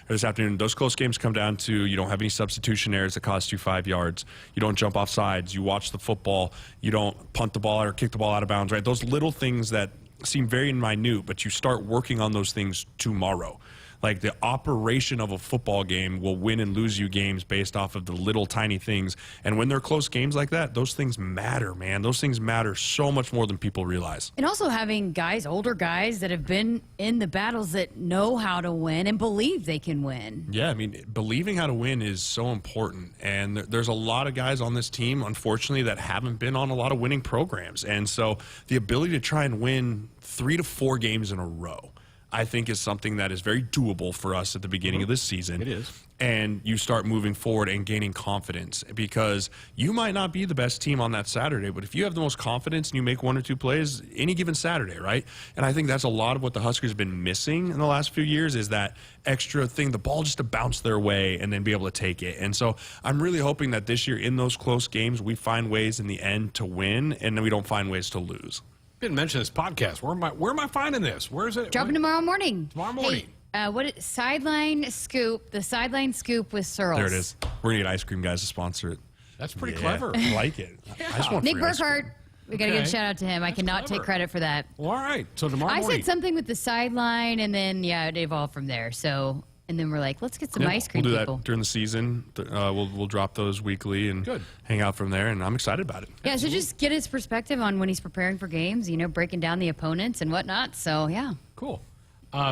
this afternoon, those close games come down to you don't have any substitution errors that cost you 5 yards. You don't jump off sides. You watch the football. You don't punt the ball or kick the ball out of bounds, right? Those little things that seem very minute, but you start working on those things tomorrow. Like the operation of a football game will win and lose you games based off of the little tiny things. And when they're close games like that, those things matter, man. Those things matter so much more than people realize. And also having older guys that have been in the battles that know how to win and believe they can win. Yeah, believing how to win is so important. And there's a lot of guys on this team, unfortunately, that haven't been on a lot of winning programs. And so the ability to try and win 3 to 4 games in a row, I think is something that is very doable for us at the beginning of this season. It is. And you start moving forward and gaining confidence, because you might not be the best team on that Saturday, but if you have the most confidence and you make 1 or 2 plays any given Saturday, right? And I think that's a lot of what the Huskers have been missing in the last few years, is that extra thing, the ball just to bounce their way and then be able to take it. And so I'm really hoping that this year in those close games, we find ways in the end to win, and then we don't find ways to lose. Didn't mention this podcast. Where am I finding this? Where is it? Dropping tomorrow morning. Tomorrow morning. Hey, Sideline Scoop, the Sideline Scoop with Searles. There it is. We're going to get Ice Cream Guys to sponsor it. That's pretty clever. I like it. Yeah. I just want Nick free ice cream. Burkhart. We got to give a shout out to him. I cannot take credit for that. Well, all right. So tomorrow morning. I said something with the sideline, and then, it evolved from there. So, and then we're like, let's get some ice cream, We'll do people. that during the season. We'll drop those weekly and hang out from there, and I'm excited about it. Yeah, so just get his perspective on when he's preparing for games, breaking down the opponents and whatnot. So, yeah. Cool.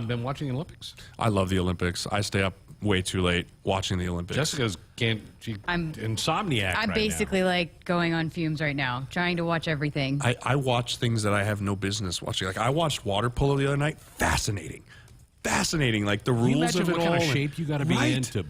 Been watching the Olympics? I love the Olympics. I stay up way too late watching the Olympics. Jessica's insomniac I'm right basically like going on fumes right now, trying to watch everything. I watch things that I have no business watching. Like I watched water polo the other night. Fascinating. Like the rules of it all. What kind of shape you got to be in to,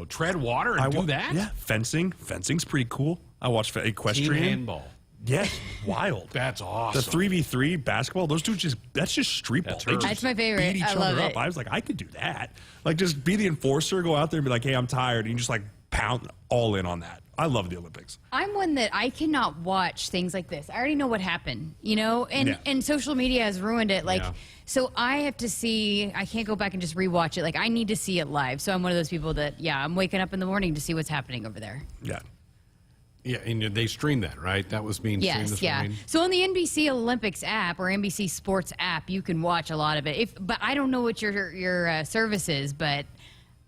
tread water and do that? Yeah, fencing. Fencing's pretty cool. I watched equestrian. Team handball. Yes, wild. That's awesome. The 3v3 basketball, those dudes that's just street ball. That's my favorite. Beat each I love other it. up. I was like, I could do that. Like, just be the enforcer, go out there and be like, hey, I'm tired. And you just like pound all in on that. I love the Olympics. I'm one that I cannot watch things like this. I already know what happened, and social media has ruined it. So I have to see, I can't go back and just rewatch it. Like, I need to see it live. So I'm one of those people that, I'm waking up in the morning to see what's happening over there. Yeah. Yeah, and they stream that, right? That was being streamed this morning? So on the NBC Olympics app or NBC Sports app, you can watch a lot of it. But I don't know what your service is, but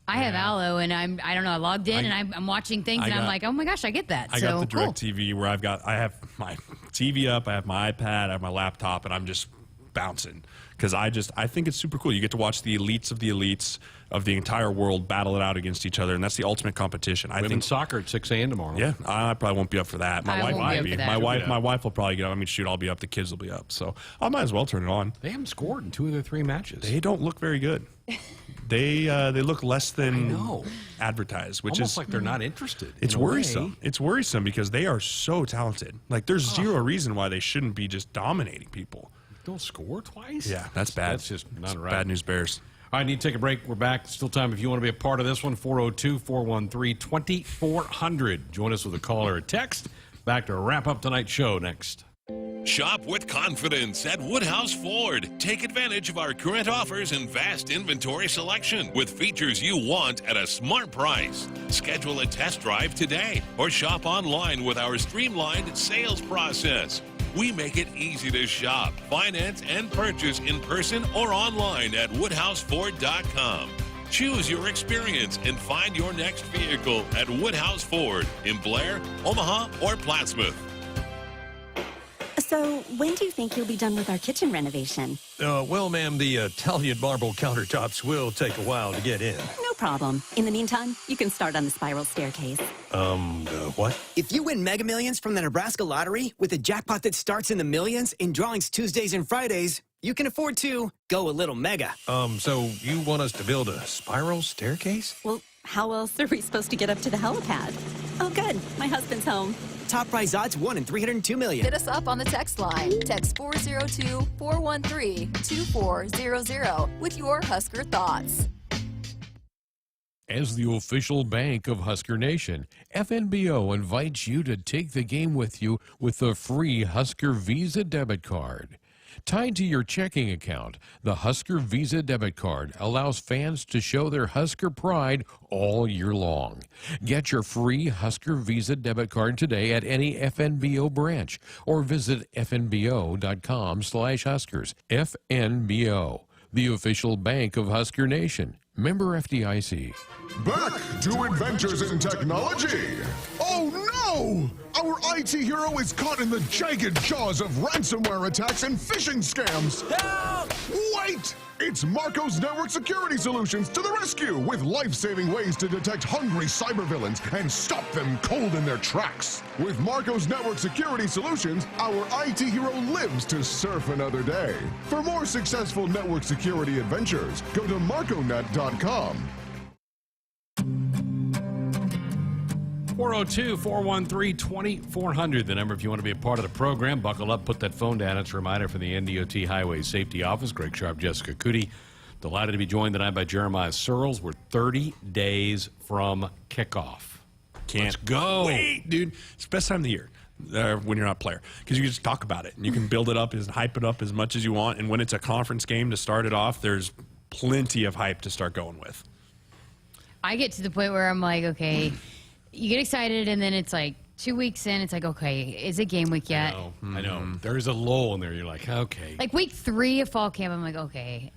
I have Allo, and I don't know, I logged in, and I'm watching things, and I'm like, oh my gosh, I get that. I got the Direct TV where I have my TV up, I have my iPad, I have my laptop, and I'm just bouncing because I think it's super cool. You get to watch the elites of the entire world battle it out against each other, and that's the ultimate competition. I think soccer at 6 a.m. tomorrow. Yeah, I probably won't be up for that. My wife might be. My wife will probably get up. I mean, shoot, I'll be up. The kids will be up, so I might as well turn it on. They haven't scored in 2 of their 3 matches. They don't look very good. They look less than advertised, which almost is like they're not interested. It's worrisome. It's worrisome because they are so talented. Like there's zero reason why they shouldn't be just dominating people. Don't score twice? Yeah, that's bad. That's just not right. Bad news bears. All right, need to take a break. We're back. Still time if you want to be a part of this one. 402-413-2400. Join us with a call or a text. Back to wrap up tonight's show next. Shop with confidence at Woodhouse Ford. Take advantage of our current offers and vast inventory selection with features you want at a smart price. Schedule a test drive today or shop online with our streamlined sales process. We make it easy to shop, finance, and purchase in person or online at WoodhouseFord.com. Choose your experience and find your next vehicle at Woodhouse Ford in Blair, Omaha, or Plattsmouth. So, when do you think you'll be done with our kitchen renovation? Well, ma'am, the Italian marble countertops will take a while to get in. No problem. In the meantime, you can start on the spiral staircase. What? If you win Mega Millions from the Nebraska Lottery with a jackpot that starts in the millions in drawings Tuesdays and Fridays, you can afford to go a little mega. So you want us to build a spiral staircase? Well, how else are we supposed to get up to the helipad? Oh, good. My husband's home. Top prize odds 1 in 302 million. Hit us up on the text line. Text 402-413-2400 with your Husker thoughts. As the official bank of Husker Nation, FNBO invites you to take the game with you with the free Husker Visa debit card. Tied to your checking account, the Husker Visa debit card allows fans to show their Husker pride all year long. Get your free Husker Visa debit card today at any FNBO branch or visit fnbo.com/Huskers. FNBO, the official bank of Husker Nation. Member FDIC. Back to Adventures in Technology. Oh no! Our IT hero is caught in the jagged jaws of ransomware attacks and phishing scams. Help! Wait! It's Marco's Network Security Solutions to the rescue with life-saving ways to detect hungry cybervillains and stop them cold in their tracks. With Marco's Network Security Solutions, our IT hero lives to surf another day. For more successful network security adventures, go to marconet.com. 402-413-2400, the number if you want to be a part of the program. Buckle up, put that phone down. It's a reminder from the NDOT Highway Safety Office. Greg Sharpe, Jessica Coody. Delighted to be joined tonight by Jeremiah Searles. We're 30 days from kickoff. Let's go. Wait, dude. It's the best time of the year when you're not a player because you can just talk about it and you can build it up and hype it up as much as you want. And when it's a conference game to start it off, there's plenty of hype to start going with. I get to the point where I'm like, okay, you get excited, and then it's like 2 weeks in, it's like, okay, is it game week yet? I know. There's a lull in there. You're like, okay. Like week 3 of fall camp, I'm like, okay,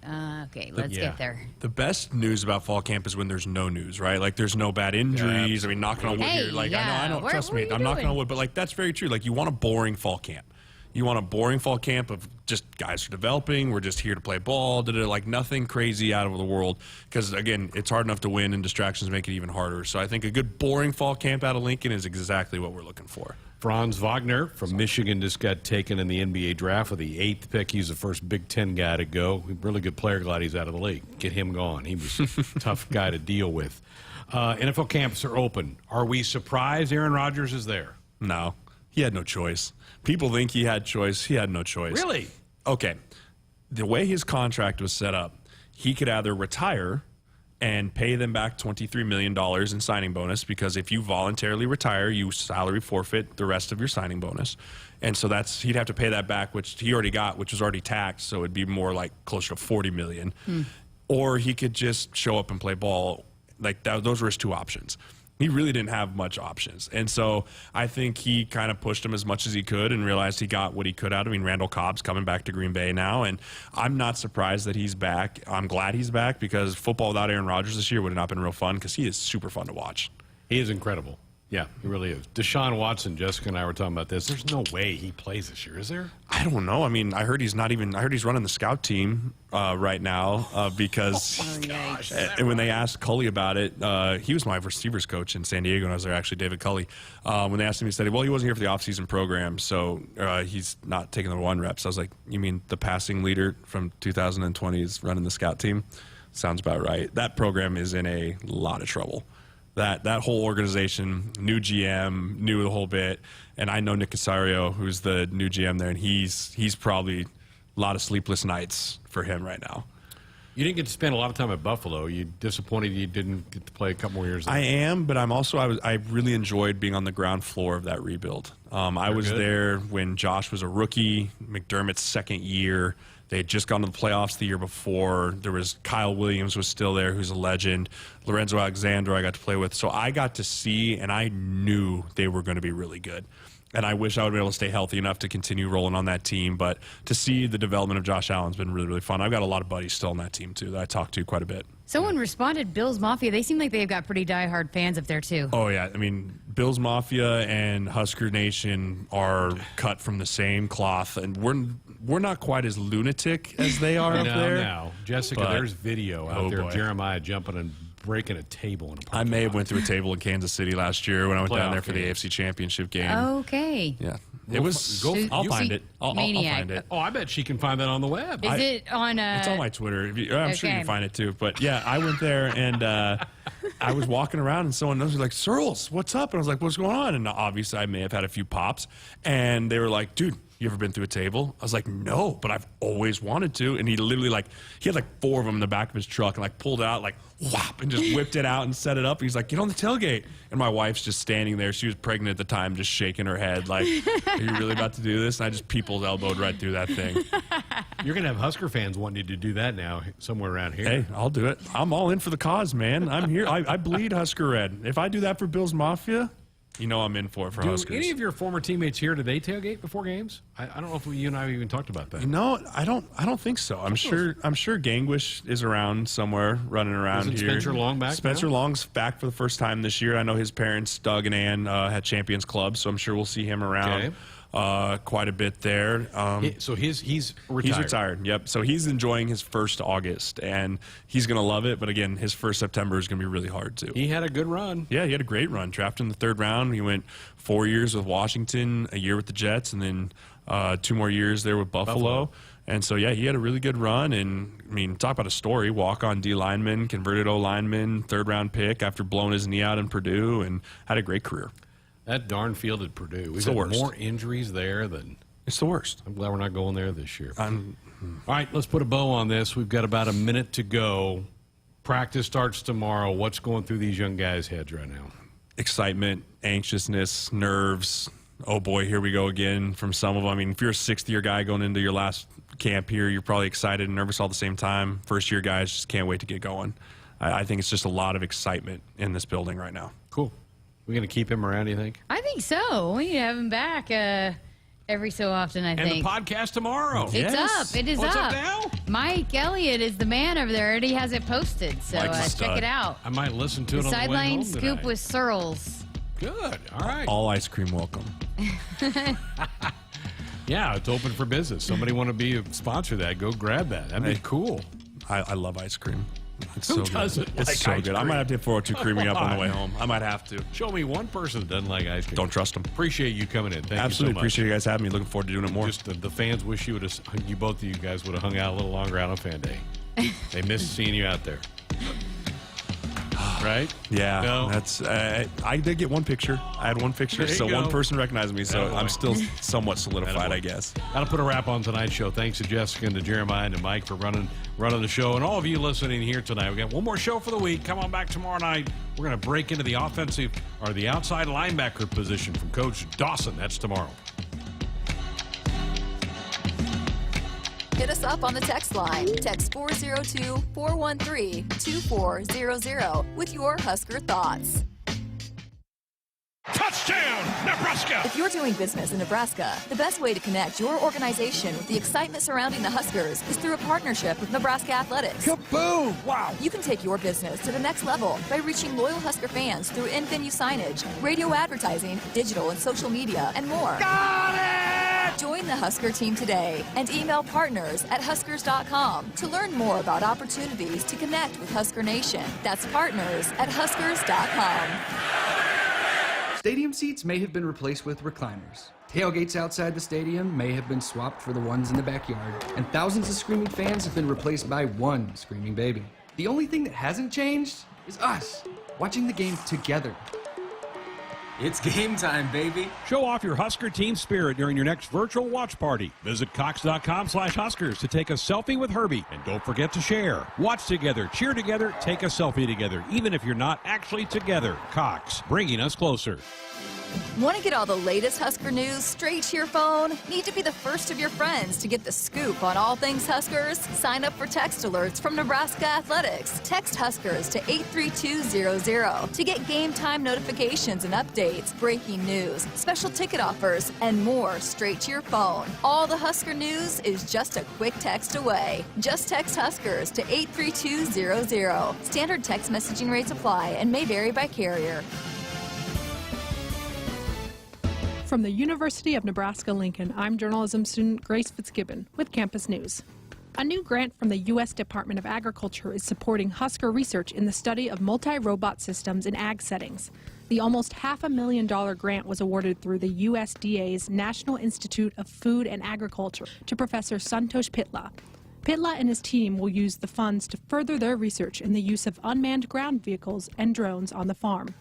let's get there. The best news about fall camp is when there's no news, right? Like there's no bad injuries. I mean, knocking on wood here. Like I know. Trust me, I'm knocking on wood, but like that's very true. Like you want a boring fall camp. You want a boring fall camp of just guys are developing. We're just here to play ball. Like nothing crazy out of the world. Because, again, it's hard enough to win, and distractions make it even harder. So I think a good boring fall camp out of Lincoln is exactly what we're looking for. Franz Wagner from Michigan just got taken in the NBA draft with the 8th pick. He's the first Big Ten guy to go. Really good player. Glad he's out of the league. Get him gone. He was a tough guy to deal with. NFL camps are open. Are we surprised Aaron Rodgers is there? No. He had no choice. People think he had choice. He had no choice. Really? Okay. The way his contract was set up, he could either retire and pay them back $23 million in signing bonus, because if you voluntarily retire, you salary forfeit the rest of your signing bonus. And so he'd have to pay that back, which he already got, which was already taxed, so it'd be more like closer to $40 million. Or he could just show up and play ball. Like those were his two options. He really didn't have much options. And so I think he kind of pushed him as much as he could and realized he got what he could out of him. Randall Cobb's coming back to Green Bay now, and I'm not surprised that he's back. I'm glad he's back because football without Aaron Rodgers this year would have not been real fun because he is super fun to watch. He is incredible. Yeah, he really is. Deshaun Watson, Jessica and I were talking about this. There's no way he plays this year, is there? I don't know. I mean, I heard he's running the scout team right now because and when they asked Culley about it, he was my receivers coach in San Diego, and I was there actually, David Culley. When they asked him, he said, well, he wasn't here for the offseason program, so he's not taking the 1 reps. I was like, you mean the passing leader from 2020 is running the scout team? Sounds about right. That program is in a lot of trouble. That whole organization, new GM, knew the whole bit, and I know Nick Casario, who's the new GM there, and he's probably a lot of sleepless nights for him right now. You didn't get to spend a lot of time at Buffalo. You disappointed you didn't get to play a couple more years there? I am, but I really enjoyed being on the ground floor of that rebuild. I was there when Josh was a rookie, McDermott's second year. They had just gone to the playoffs the year before. There was Kyle Williams was still there, who's a legend. Lorenzo Alexander I got to play with. So I got to see, and I knew they were going to be really good. And I wish I would be able to stay healthy enough to continue rolling on that team. But to see the development of Josh Allen's been really, really fun. I've got a lot of buddies still on that team, too, that I talk to quite a bit. Someone responded, Bills Mafia. They seem like they've got pretty diehard fans up there, too. Oh, yeah. I mean, Bills Mafia and Husker Nation are cut from the same cloth. And we're not quite as lunatic as they are up there. No. Jessica, there's video out there of Jeremiah jumping and breaking a table in a I may have went through a table in Kansas City last year when I went down there for the AFC Championship game. Okay. Yeah. It was. I'll find it. I'll find it. Oh, I bet she can find that on the web. Is it on? It's on my Twitter. I'm sure you can find it too. But yeah, I went there and I was walking around and someone was like, "Searles, what's up?" And I was like, "What's going on?" And obviously, I may have had a few pops, and they were like, "Dude, you ever been through a table?" I was like, "No, but I've always wanted to." And he literally he had 4 of them in the back of his truck and pulled it out whop and just whipped it out and set it up. He's like, "Get on the tailgate." And my wife's just standing there. She was pregnant at the time, just shaking her head like, "Are you really about to do this?" And I just people's elbowed right through that thing. You're going to have Husker fans wanting you to do that now somewhere around here. Hey, I'll do it. I'm all in for the cause, man. I'm here. I bleed Husker red. If I do that for Bills Mafia, you know I'm in for Huskers. Do any of your former teammates here, do they tailgate before games? I don't know if you and I even talked about that. No, I don't think so. I'm sure Gangwish is around somewhere, running around here. Spencer Long back? Spencer Long's back for the first time this year. I know his parents, Doug and Ann, had Champions Club, so I'm sure we'll see him around. Quite a bit there. So he's retired. He's retired, yep. So he's enjoying his first August, and he's going to love it. But again, his first September is going to be really hard, too. He had a good run. Yeah, he had a great run. Drafted in the 3rd round. He went 4 years with Washington, a year with the Jets, and then 2 more years there with Buffalo. And so, yeah, he had a really good run. And, I mean, talk about a story. Walk-on D lineman, converted O lineman, 3rd-round pick after blowing his knee out in Purdue, and had a great career. That darn field at Purdue. We've the had worst. more injuries there than... It's the worst. I'm glad we're not going there this year. All right, let's put a bow on this. We've got about a minute to go. Practice starts tomorrow. What's going through these young guys' heads right now? Excitement, anxiousness, nerves. Oh, boy, here we go again from some of them. I mean, if you're a 6th-year guy going into your last camp here, you're probably excited and nervous all at the same time. First-year guys just can't wait to get going. I think it's just a lot of excitement in this building right now. Cool. We're going to keep him around, you think? I think so. We need to have him back every so often, I think. And the podcast tomorrow. It's up. It is What's up. up now? Mike Elliott is the man over there. Already has it posted, so check it out. I might listen to it on the way home Sideline tonight. Scoop with Searles. Good. All right. All ice cream welcome. Yeah, it's open for business. Somebody want to be a sponsor of that, go grab that. That'd be cool. I love ice cream. It's Who so doesn't good. like It's so ice good. I cream? might have to have 402 creaming up on the way home. I might have to. Show me one person that doesn't like ice cream. Don't trust them. Appreciate you coming in. Thank Absolutely you so much. appreciate you guys having me. Looking forward to doing it more. Just the fans wish both of you guys would have hung out a little longer out on Fan Day. They missed seeing you out there. Right? Yeah, No? that's. I did get one picture. I had one picture, There you so go. one person recognized me. So Attaboy. I'm still somewhat solidified, Attaboy. I guess. That'll put a wrap on tonight's show. Thanks to Jessica and to Jeremiah and to Mike for running the show, and all of you listening here tonight. We got one more show for the week. Come on back tomorrow night. We're going to break into the offensive or the outside linebacker position from Coach Dawson. That's tomorrow. Hit us up on the text line. Text 402-413-2400 with your Husker thoughts. Touchdown, Nebraska! If you're doing business in Nebraska, the best way to connect your organization with the excitement surrounding the Huskers is through a partnership with Nebraska Athletics. Kaboom! Wow! You can take your business to the next level by reaching loyal Husker fans through in-venue signage, radio advertising, digital and social media, and more. Got it! Join the Husker team today and email partners@huskers.com to learn more about opportunities to connect with Husker Nation. That's partners@huskers.com. Stadium seats may have been replaced with recliners. Tailgates outside the stadium may have been swapped for the ones in the backyard. And thousands of screaming fans have been replaced by one screaming baby. The only thing that hasn't changed is us, watching the game together. It's game time, baby. Show off your Husker team spirit during your next virtual watch party. Visit Cox.com/Huskers to take a selfie with Herbie. And don't forget to share. Watch together, cheer together, take a selfie together, even if you're not actually together. Cox, bringing us closer. Want to get all the latest Husker news straight to your phone? Need to be the first of your friends to get the scoop on all things Huskers? Sign up for text alerts from Nebraska Athletics. Text Huskers to 83200 to get game time notifications and updates, breaking news, special ticket offers, and more straight to your phone. All the Husker news is just a quick text away. Just text Huskers to 83200. Standard text messaging rates apply and may vary by carrier. From the University of Nebraska-Lincoln, I'm journalism student Grace Fitzgibbon with Campus News. A new grant from the U.S. Department of Agriculture is supporting Husker research in the study of multi-robot systems in ag settings. The almost $500,000 grant was awarded through the USDA's National Institute of Food and Agriculture to Professor Santosh Pitla. Pitla and his team will use the funds to further their research in the use of unmanned ground vehicles and drones on the farm.